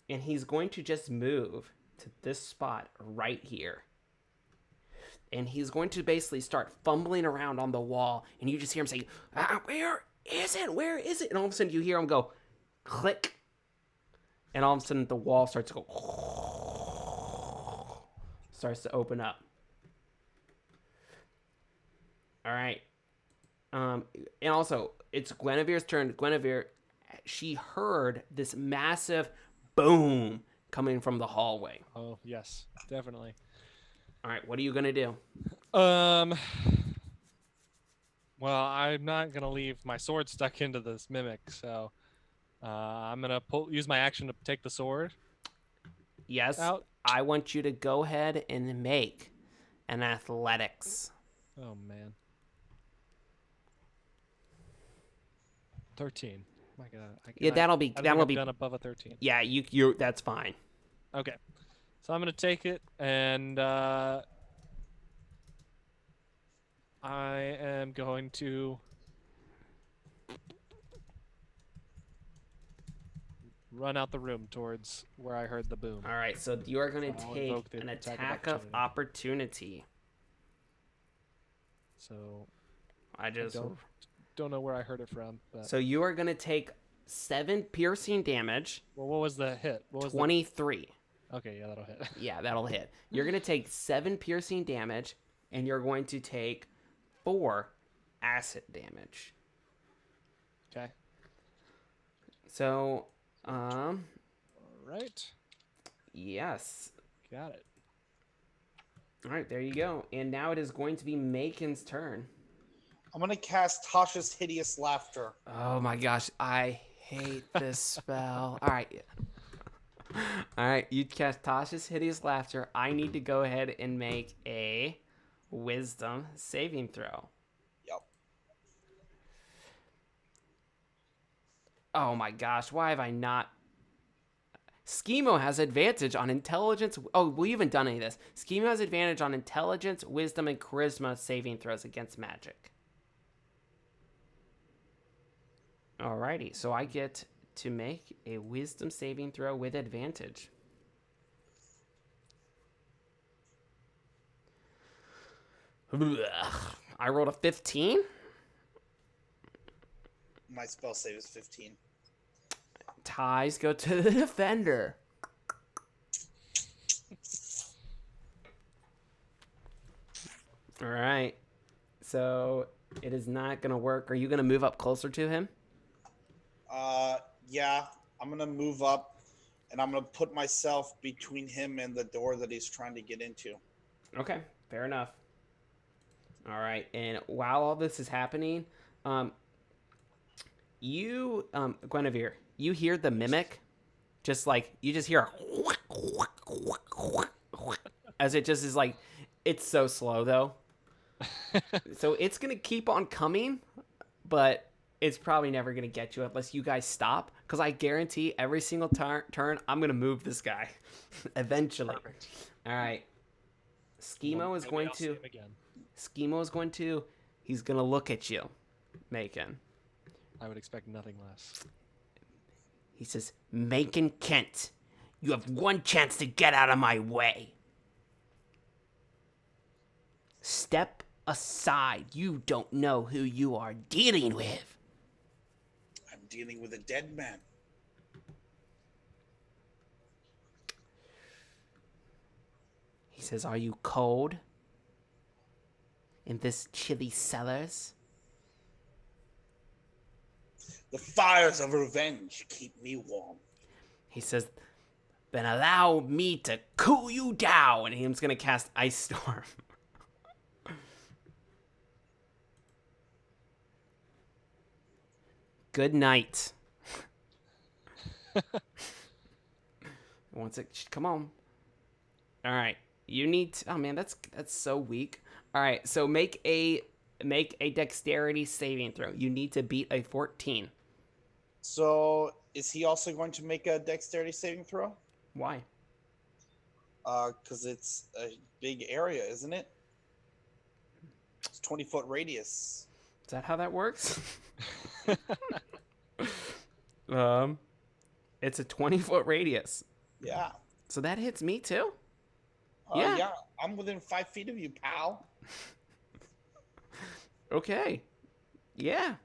And he's going to just move to this spot right here. And he's going to basically start fumbling around on the wall. And you just hear him say, where is it? Where is it? And all of a sudden you hear him go, click. And all of a sudden the wall starts to go, starts to open up. All right. And also, it's Guinevere's turn. Guinevere, she heard this massive boom coming from the hallway. Oh yes, definitely. All right, what are you gonna do? Well, I'm not gonna leave my sword stuck into this mimic, so I'm gonna use my action to take the sword Yes, out. I want you to go ahead and make an athletics. Oh man. 13. My God. Yeah, that'll be I don't think that'll I've be. done above a 13. Yeah, you. That's fine. Okay. So I'm gonna take it, and I am going to run out the room towards where I heard the boom. All right, so you are gonna I'll take invoke the an attack of attack of opportunity. So I just. don't know where I heard it from, but So you are gonna take 7 piercing damage. well, what was the hit? What was 23. Okay, yeah, that'll hit. Yeah, that'll hit. You're going to take 7 piercing damage, and you're going to take 4 acid damage. Okay. So, All right. yes. Got it. All right, there you go. And now it is going to be Macon's turn. I'm gonna cast Tasha's Hideous Laughter. Oh my gosh, I hate this spell. All right. All right, you cast Tasha's Hideous Laughter. I need to go ahead and make a Wisdom saving throw. Yep. Oh my gosh, why have I not? Schemo has advantage on intelligence. Oh, we haven't done any of this. Schemo has advantage on intelligence, wisdom, and charisma saving throws against magic. Alrighty, so I get to make a wisdom saving throw with advantage. I rolled a 15. My spell save is 15. Ties go to the defender. All right. So it is not going to work. Are you going to move up closer to him? Yeah. I'm gonna move up, and I'm gonna put myself between him and the door that he's trying to get into. Okay, fair enough. All right. And while all this is happening, you, Guinevere, you hear the mimic, just like you just hear as it just is like, it's so slow though. So it's gonna keep on coming, but it's probably never gonna get you unless you guys stop. Because I guarantee every single turn I'm gonna move this guy eventually. Perfect. All right. Schemo is Maybe going I'll see to. him again. Schemo is going to. He's gonna look at you, Macon. I would expect nothing less. He says, "Macon Kent, you have one chance to get out of my way. Step aside. You don't know who you are dealing with." I'm dealing with a dead man. He says, "Are you cold in this chilly cellars?" The fires of revenge keep me warm. He says, "Then allow me to cool you down." And he's gonna cast Ice Storm. Good night. Once it, come on. All right, you need. Oh man, that's so weak. All right, so make a dexterity saving throw. You need to beat a 14. So, is he also going to make a dexterity saving throw? Why? Because it's a big area, isn't it? It's 20-foot radius. Is that how that works? It's a 20-foot radius. Yeah. So that hits me too? Yeah. Yeah. I'm within 5 feet of you, pal. Okay. Yeah.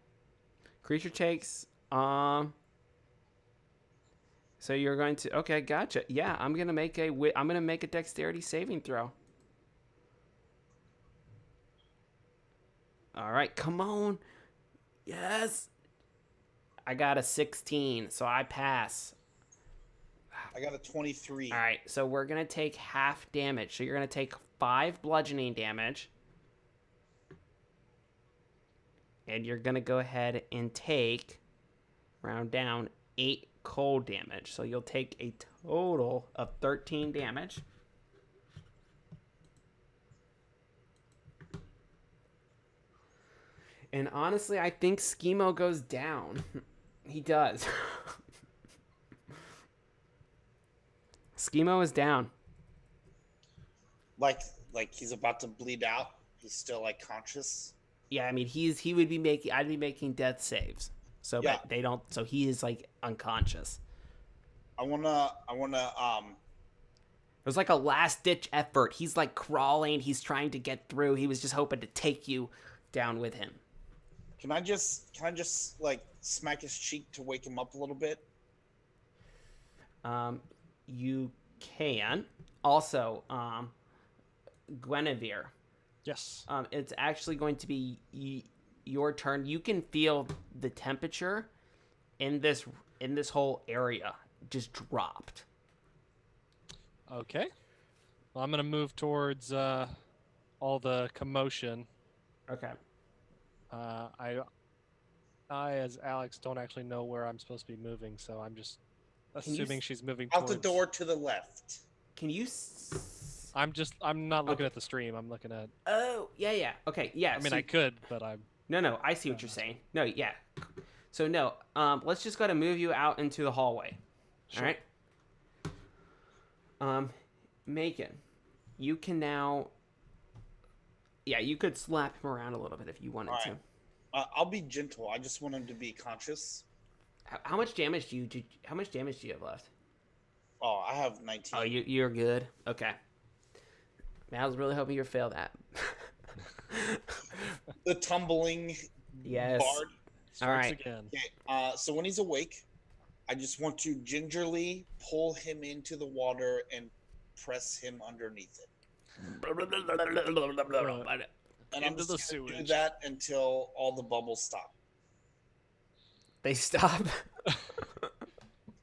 Creature takes so you're going to, okay, gotcha. Yeah, I'm going to make a dexterity saving throw. All right, come on. Yes. I got a 16, so I pass. I got a 23. All right, so we're going to take half damage. So you're going to take 5 bludgeoning damage. And you're going to go ahead and take, round down, 8 cold damage. So you'll take a total of 13 damage. And honestly, I think Schemo goes down. He does. Schemo is down. Like he's about to bleed out. He's still like conscious. Yeah, I mean I'd be making death saves. So Yeah. but they don't, so he is like unconscious. I wanna It was like a last ditch effort. He's like crawling, he's trying to get through. He was just hoping to take you down with him. Can I just like smack his cheek to wake him up a little bit? You can. Also, Guinevere. Yes. It's actually going to be your turn. You can feel the temperature in this whole area just dropped. Okay. Well, I'm gonna move towards all the commotion. Okay. as Alex, don't actually know where I'm supposed to be moving, so I'm just Can you assuming she's moving Out the towards. door to the left. Can you? I'm not looking Okay. at the stream. I'm looking at. Oh, yeah. Okay, yeah. I mean, so, I could, but I'm. no. I see what you're saying. No, yeah. So no. Let's just go to move you out into the hallway. Sure. All right. Macon, you can now. Yeah, you could slap him around a little bit if you wanted All to. right. I'll be gentle. I just want him to be conscious. How much damage do you? How much damage do you have left? Oh, I have 19. Oh, you're good. Okay. Man, I was really hoping you'd fail that. The tumbling Yes. bard. All right. Again. Okay. So when he's awake, I just want to gingerly pull him into the water and press him underneath it. And I'm Into just the gonna do sewage. that until all the bubbles stop. They stop.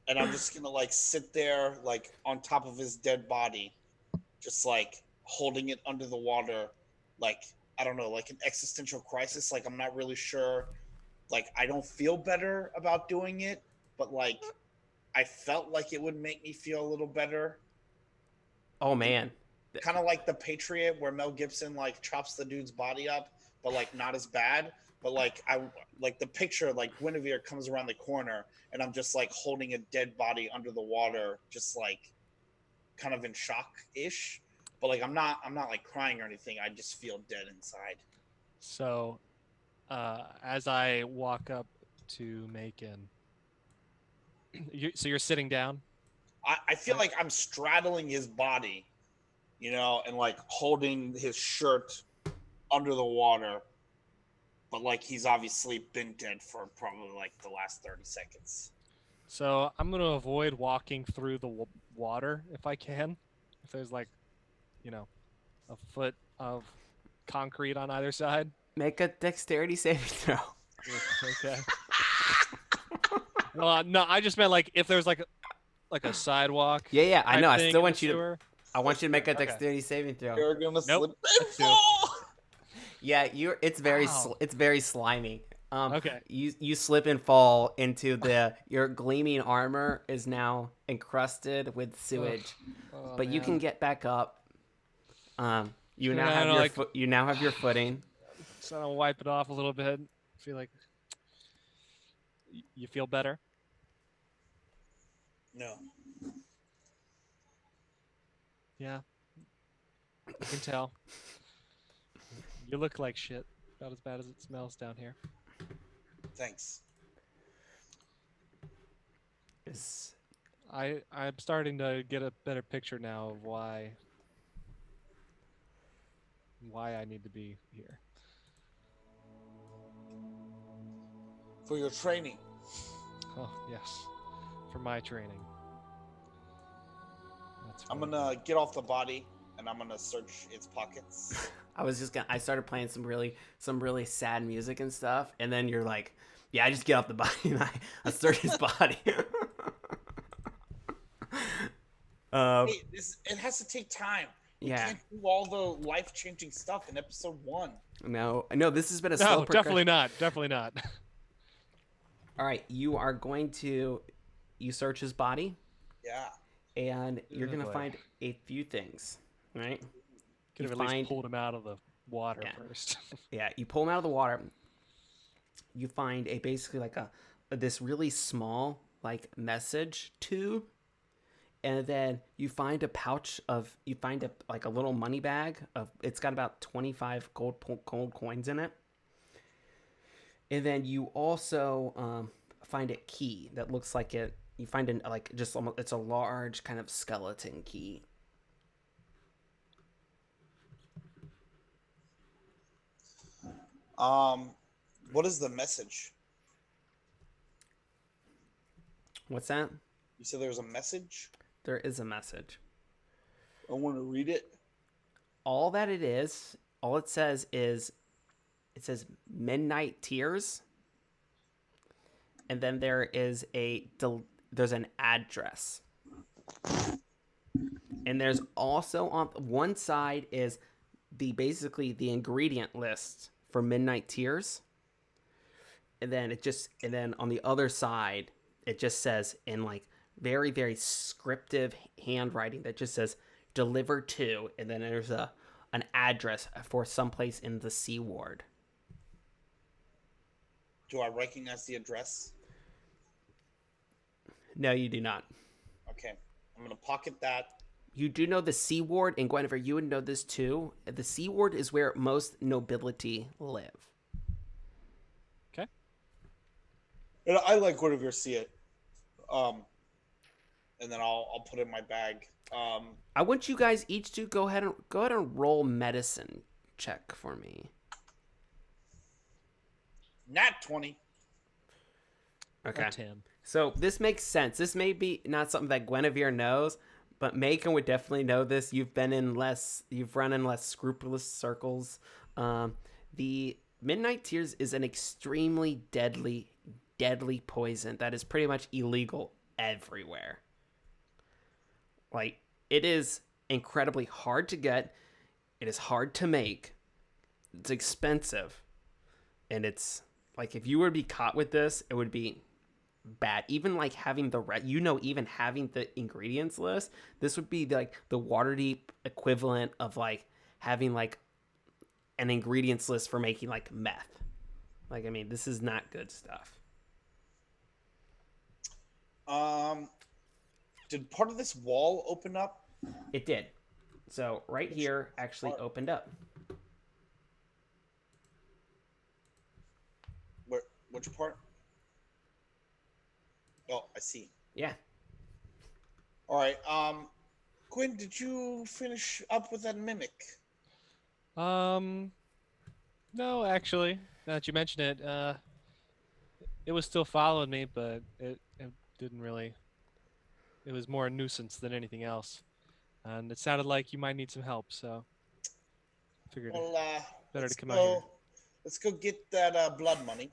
And I'm just gonna like sit there like on top of his dead body, just like holding it under the water, like I don't know, like an existential crisis. Like I'm not really sure. Like I don't feel better about doing it, but like I felt like it would make me feel a little better. Oh man. Kind of like The Patriot, where Mel Gibson like chops the dude's body up, but like not as bad. But like I like the picture, like Guinevere comes around the corner, and I'm just like holding a dead body under the water, just like kind of in shock ish. But like I'm not like crying or anything. I just feel dead inside. So, as I walk up to Macon, so you're sitting down. I feel like I'm straddling his body, you know, and like holding his shirt under the water. But like he's obviously been dead for probably like the last 30 seconds. So I'm gonna avoid walking through the water if I can. If there's like, a foot of concrete on either side. Make a dexterity saving throw. Okay. Well, no, I just meant like if there's like a sidewalk. Yeah. I know. I thing still in want the you to. sewer. I want you to make a Okay. dexterity saving throw. You're gonna slip and Let's do it. fall. Yeah, it's very Wow. it's very slimy. Okay. You slip and fall into your gleaming armor is now encrusted with sewage, Oh, but you man. can get back up. You now Yeah, I have know, your like- you now have your footing. Just gonna wipe it off a little bit. Feel like you feel better. No. Yeah. I can tell. You look like shit. About as bad as it smells down here. Thanks. I'm starting to get a better picture now of why I need to be here. For your training. Oh, yes. For my training. That's I'm right. gonna get off the body and I'm gonna search its pockets. I started playing some really sad music and stuff, and then you're like, yeah, I just get off the body and I search his body. Hey, it has to take time. We Yeah. can't do all the life-changing stuff in episode 1. No, this has been a slow No, progression. definitely not. Definitely not. All right, you are going to search his body, Yeah. and you're Oh, gonna boy. find a few things, right? Could have at least pulled him out of the water first. Yeah, you pull him out of the water. You find basically like this really small like message tube, and then you find a like a little money bag of it's got about 25 gold coins in it. And then you also find a key that looks like it. You find it's a large kind of skeleton key. What is the message? What's that? You said there's a message? There is a message. I want to read it. All it says is, it says Midnight Tears, and then there's an address, and there's also on one side is basically the ingredient list for Midnight Tears, and then on the other side, it just says in like very very scriptive handwriting that just says deliver to, and then there's an address for someplace in the C ward. Do I recognize the address? No, you do not. Okay, I'm gonna pocket that. You do know the C ward, and Guinevere, you would know this too. The C ward is where most nobility live. Okay. And I like Guinevere see it. And then I'll put it in my bag. I want you guys each to go ahead and roll medicine check for me. Nat 20. Okay. 10. So this makes sense. This may be not something that Guinevere knows, but Macon would definitely know this. You've run in less scrupulous circles. The Midnight Tears is an extremely deadly poison that is pretty much illegal everywhere. Like, it is incredibly hard to get. It is hard to make. It's expensive. And it's like, if you were to be caught with this, it would be bad. Even like having even having the ingredients list, this would be like the Waterdeep equivalent of like having like an ingredients list for making like meth. Like, I mean, this is not good stuff. Did part of this wall open up? It did. So right here actually opened up. Which part? Oh, I see. Yeah. All right. Quinn, did you finish up with that mimic? No, actually, now that you mention it, it was still following me, but it didn't really. It was more a nuisance than anything else, and it sounded like you might need some help, so I figured better to come out here. Let's go get that blood money,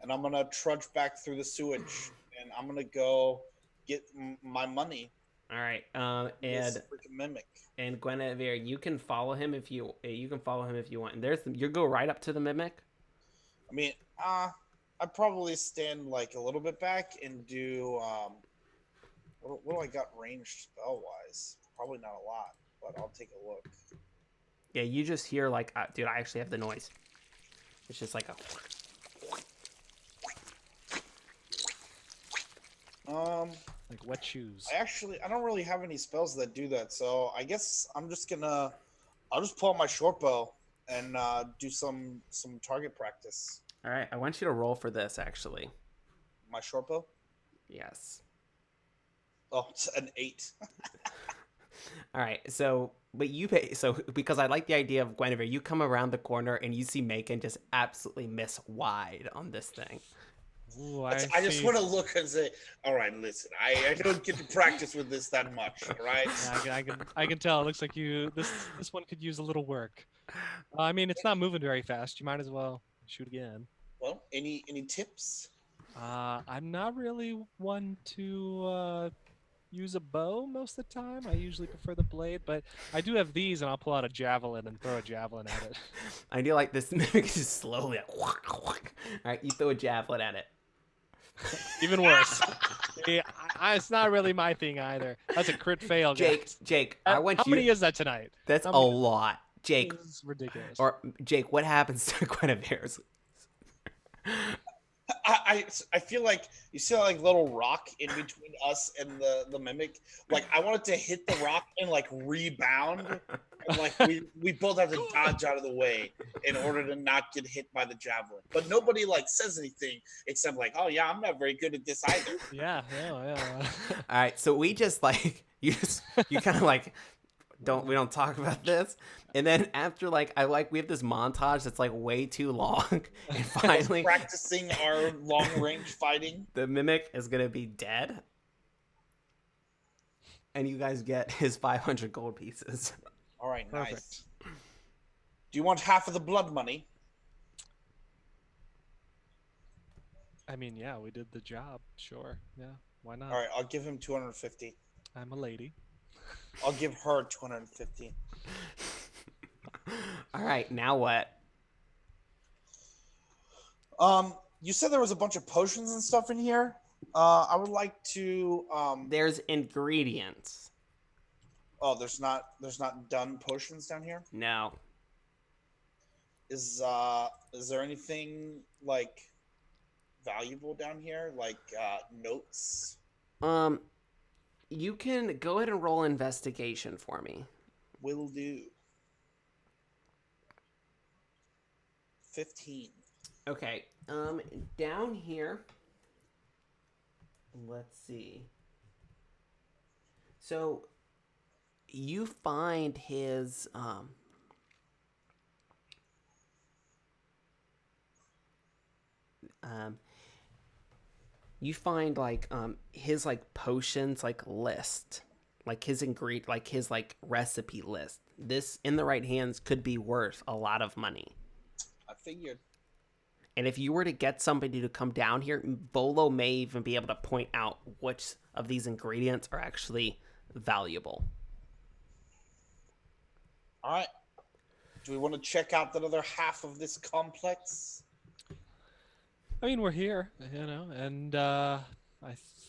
and I'm gonna trudge back through the sewage, and I'm gonna go get my money. All right. And And mimic. and Guinevere, you can follow him if you want. And you go right up to the mimic. I mean, I'd probably stand like a little bit back and do what do I got ranged spell wise? Probably not a lot, but I'll take a look. Yeah, you just hear like, dude, I actually have the noise. It's just like a. Like wet shoes. I don't really have any spells that do that, so I guess I'll just pull out my short bow and do some target practice. All right, I want you to roll for this actually. My short bow? Yes. Oh, it's an 8. All right, so because I like the idea of Guinevere, you come around the corner and you see Macon just absolutely miss wide on this thing. Ooh, I just want to look and say, all right, listen, I don't get to practice with this that much, all right? Yeah, I can tell. It looks like this one could use a little work. I mean, it's not moving very fast. You might as well shoot again. Well, any tips? I'm not really one to use a bow most of the time. I usually prefer the blade, but I do have these, and I'll pull out a javelin and throw a javelin at it. I do like this mimic is just slowly like, all right, you throw a javelin at it. Even worse. Yeah, it's not really my thing either. That's a crit fail, guys. Jake, How many is that tonight? That's a lot. Jake. This is ridiculous. Or Jake, what happens to Guinevere's? I feel like you see like little rock in between us and the mimic. Like I want it to hit the rock and like rebound. And like we both have to dodge out of the way in order to not get hit by the javelin. But nobody like says anything except like, oh yeah, I'm not very good at this either. Yeah. All right, so we just like you kind of like we don't talk about this, and then after we have this montage that's like way too long, and finally practicing our long range fighting. The mimic is gonna be dead, and you guys get his 500 gold pieces. All right, perfect. Nice. Do you want half of the blood money? I mean, yeah, we did the job. Sure. Yeah. Why not? All right, I'll give him 250. I'm a lady. I'll give her 250. All right, now what? You said there was a bunch of potions and stuff in here. I would like to. There's ingredients. Oh, there's not done potions down here. No. Is there anything like valuable down here, like notes? Um, you can go ahead and roll investigation for me. Will do. 15. Okay. Down here. Let's see. So you find his you find like his like potions like list, like his ingredient, like his like recipe list. This in the right hands could be worth a lot of money. I figured. And if you were to get somebody to come down here, Volo may even be able to point out which of these ingredients are actually valuable. All right. Do we want to check out that other half of this complex? I mean, we're here, and I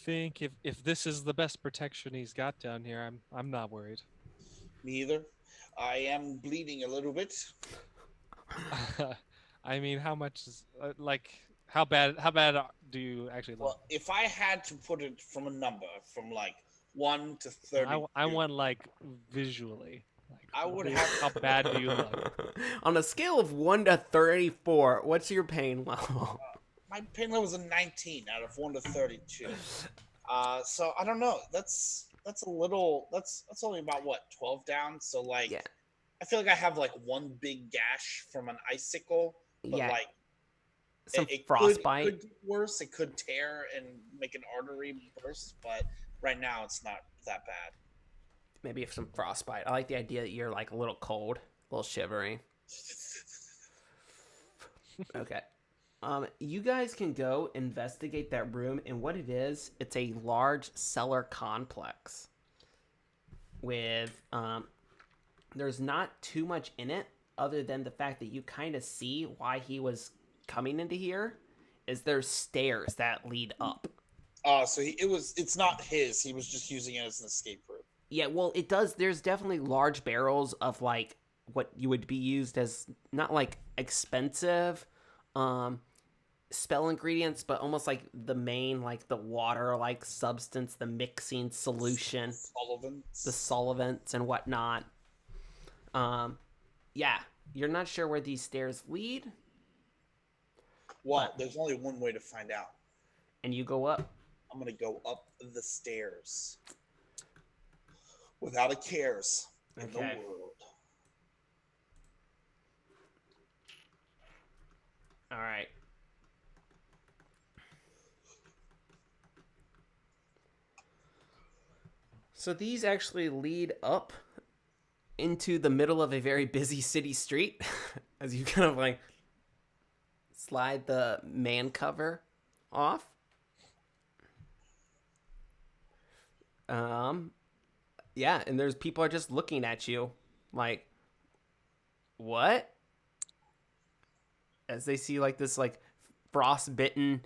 think if this is the best protection he's got down here, I'm not worried. Me either. I am bleeding a little bit. I mean, how much is how bad do you actually look? Well, if I had to put it from a number, from like 1 to 30, I want like visually. Like, I would how have. bad do you look? On a scale of 1 to 34, what's your pain level? My pain level is a 19 out of 1 to 32. So I don't know. That's a little. That's only about what 12 down. So like, Yeah. I feel like I have like one big gash from an icicle, but Yeah. like Some it frostbite. could get worse. It could tear and make an artery burst, but right now it's not that bad. Maybe if some frostbite. I like the idea that you're like a little cold, a little shivery. Okay. You guys can go investigate that room, and what it is, it's a large cellar complex with there's not too much in it other than the fact that you kind of see why he was coming into here is there's stairs that lead up. So it's not his. He was just using it as an escape route. Yeah, well, it does. There's definitely large barrels of like what you would be used as not like expensive spell ingredients, but almost like the main like the water like substance, the mixing solution, the solvents and whatnot. Yeah, you're not sure where these stairs lead. Well, there's only one way to find out. And you go up. I'm gonna go up the stairs without a cares in the world. All right. So these actually lead up into the middle of a very busy city street as you kind of like slide the man cover off. Yeah, and there's people are just looking at you like, what? As they see like this like frostbitten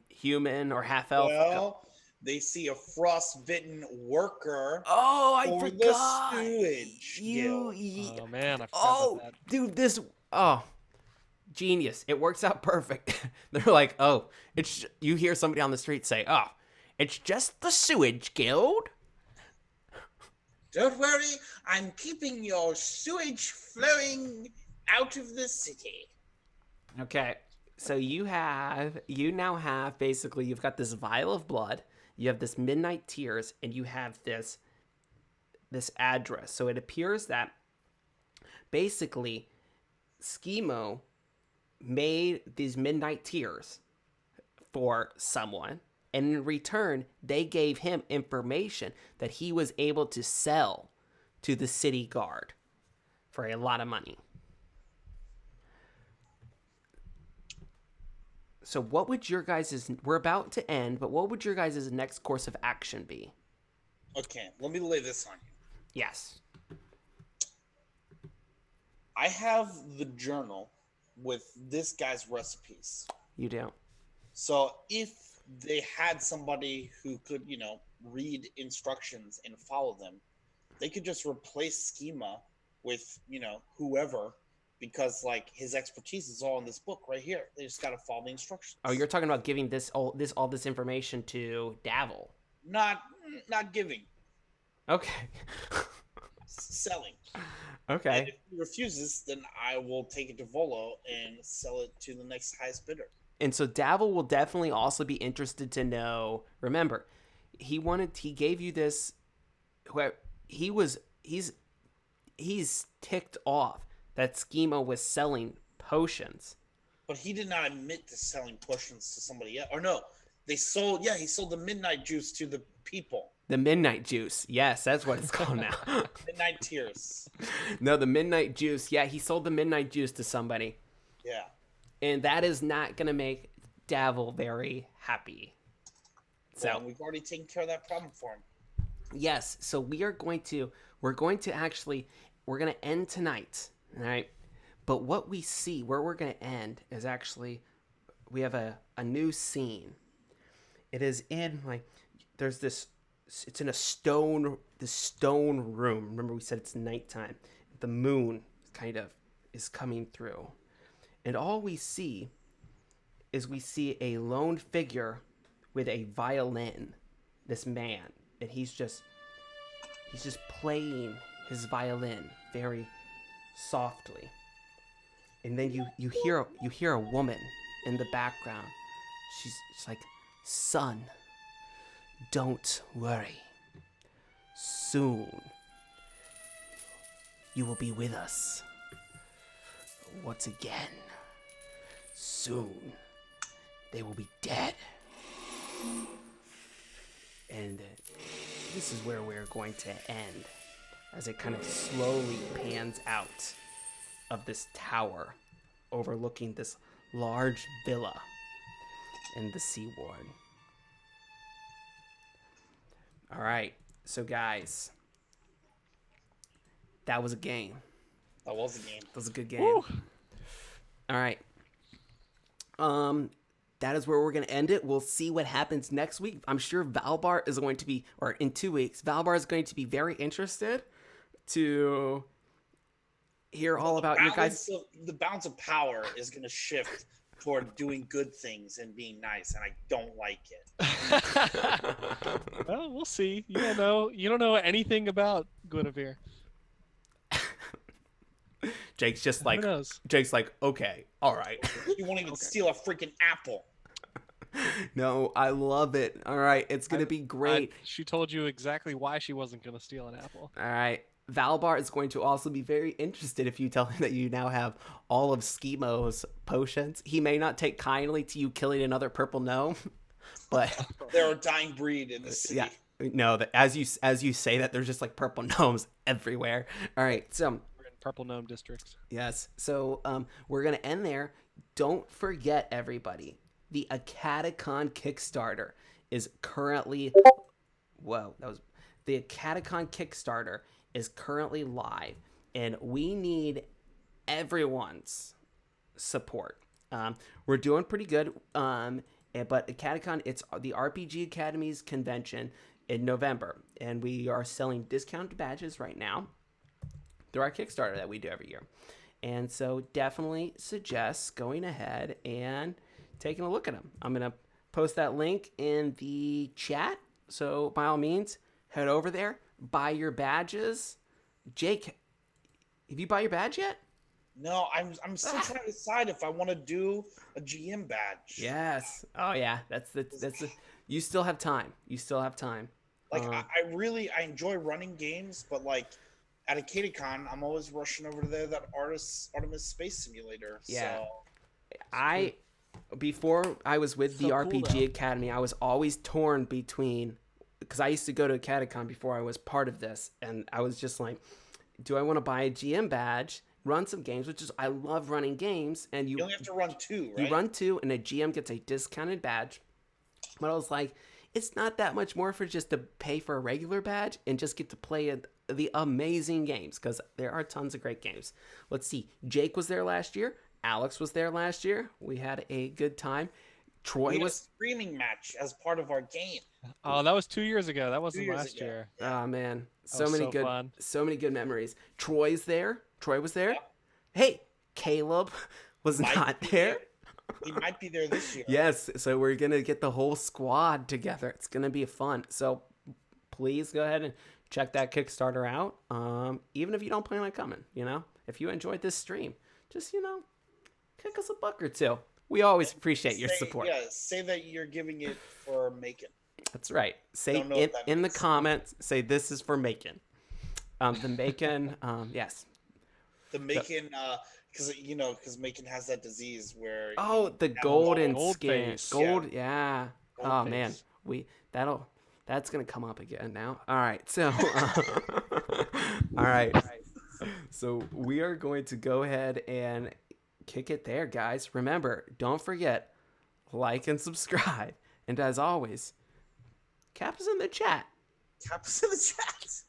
human or half elf. Well, they see a frostbitten worker. Oh, I for forgot. The sewage guild. Oh man, I forgot about that. Dude, this genius. It works out perfect. They're like, oh, it's you hear somebody on the street say, oh, it's just the sewage guild. Don't worry, I'm keeping your sewage flowing out of the city. Okay, so you've got this vial of blood, you have this midnight tears, and you have this address. So it appears that basically Schemo made these midnight tears for someone, and in return they gave him information that he was able to sell to the city guard for a lot of money. So what would your guys' we're about to end, but what would your guys' next course of action be? Okay, let me lay this on you. Yes. I have the journal with this guy's recipes. You do. So if they had somebody who could, read instructions and follow them, they could just replace Schema with, whoever, because like his expertise is all in this book right here. They just got to follow the instructions. Oh, you're talking about giving all this information to Davil. Not giving, Okay. selling. Okay. And if he refuses, then I will take it to Volo and sell it to the next highest bidder. And so Davil will definitely also be interested to know. Remember, he gave you this. He's ticked off that Schema was selling potions. But he did not admit to selling potions to somebody else. Or no, he sold the midnight juice to the people. The midnight juice. Yes, that's what it's called now. Midnight tears. No, the midnight juice. Yeah, he sold the midnight juice to somebody. Yeah. And that is not going to make Davil very happy. Well, we've already taken care of that problem for him. Yes, so we're going to end tonight, all right? But what we see, where we're going to end, is actually, we have a new scene. It is in, it's in this stone room. Remember we said it's nighttime. The moon kind of is coming through. And all we see is a lone figure with a violin, this man. And he's just playing his violin very softly. And then you hear a woman in the background. She's like, "Son, don't worry. Soon you will be with us once again. Soon they will be dead." And this is where we're going to end, as it kind of slowly pans out of this tower overlooking this large villa in the Seaward. All right, so guys, that was a game. That was a game. That was a good game. Woo. All right. That is where we're going to end it. We'll see what happens next week. I'm sure Valbar is going to be, or in 2 weeks, Valbar is going to be very interested to hear all about your guys. The balance of power is going to shift toward doing good things and being nice, and I don't like it. Well, we'll see. You don't know. You don't know anything about Guinevere. Jake's just like, Who knows? Jake's like, okay, all right. You won't even steal a freaking apple. No, I love it. All right, it's going to be great. She told you exactly why she wasn't going to steal an apple. All right. Valbar is going to also be very interested if you tell him that you now have all of Schemo's potions. He may not take kindly to you killing another purple gnome, but They're a dying breed in the city. yeah, no. That as you say that, there's just like purple gnomes everywhere. All right, so We're in Purple Gnome districts. yes, so we're gonna end there. Don't forget, everybody, the Acadicon Kickstarter is currently the Acadicon Kickstarter is currently live, and we need everyone's support. We're doing pretty good, but Acadicon, it's the RPG Academy's convention in November, and we are selling discounted badges right now through our Kickstarter that we do every year. And so definitely suggest going ahead and taking a look at them. I'm going to post that link in the chat, so by all means, head over there. Buy your badges. Jake, have you bought your badge yet? No, I'm still trying to decide if I want to do a GM badge. Yes. Oh yeah. That's you still have time. Like I enjoy running games, but like at Acadicon, I'm always rushing over to that Artemis Space Simulator. Yeah. So Before I was with the So cool, RPG though. Academy, I was always torn between, because I used to go to Acadicon before I was part of this, and I was just like, do I want to buy a GM badge, run some games, which is, I love running games, and you only have to run 2, right? you run 2, and a GM gets a discounted badge. But I was like, it's not that much more for just to pay for a regular badge and just get to play the amazing games, because there are tons of great games. Let's see. Jake was there last year. Alex was there last year. We had a good time. Troy We had a was. screaming match as part of our game. Oh, that was 2 years ago. That 2 wasn't years last ago. year. Yeah. Oh man, That was so fun. so many good memories. Troy's there. Troy was there. Yeah. Hey, Caleb was Might not be there. He might be there this year. Yes, so we're gonna get the whole squad together. It's gonna be fun. So please go ahead and check that Kickstarter out. Even if you don't plan on coming, if you enjoyed this stream, just kick us a buck or two. We always appreciate your support. Yeah, say that you're giving it for Macon. That's right. Say Don't know what that in the means. comments. Say this is for Macon. The Macon. Yes. The Macon, because Macon has that disease where. Oh, the have a golden gold skin. face. Gold. Yeah. Gold Oh face. man, that's gonna come up again now. All right. So. All right. So we are going to go ahead and kick it there, guys. Remember, don't forget, like and subscribe. And as always, Cap is in the chat. Caps in the chat.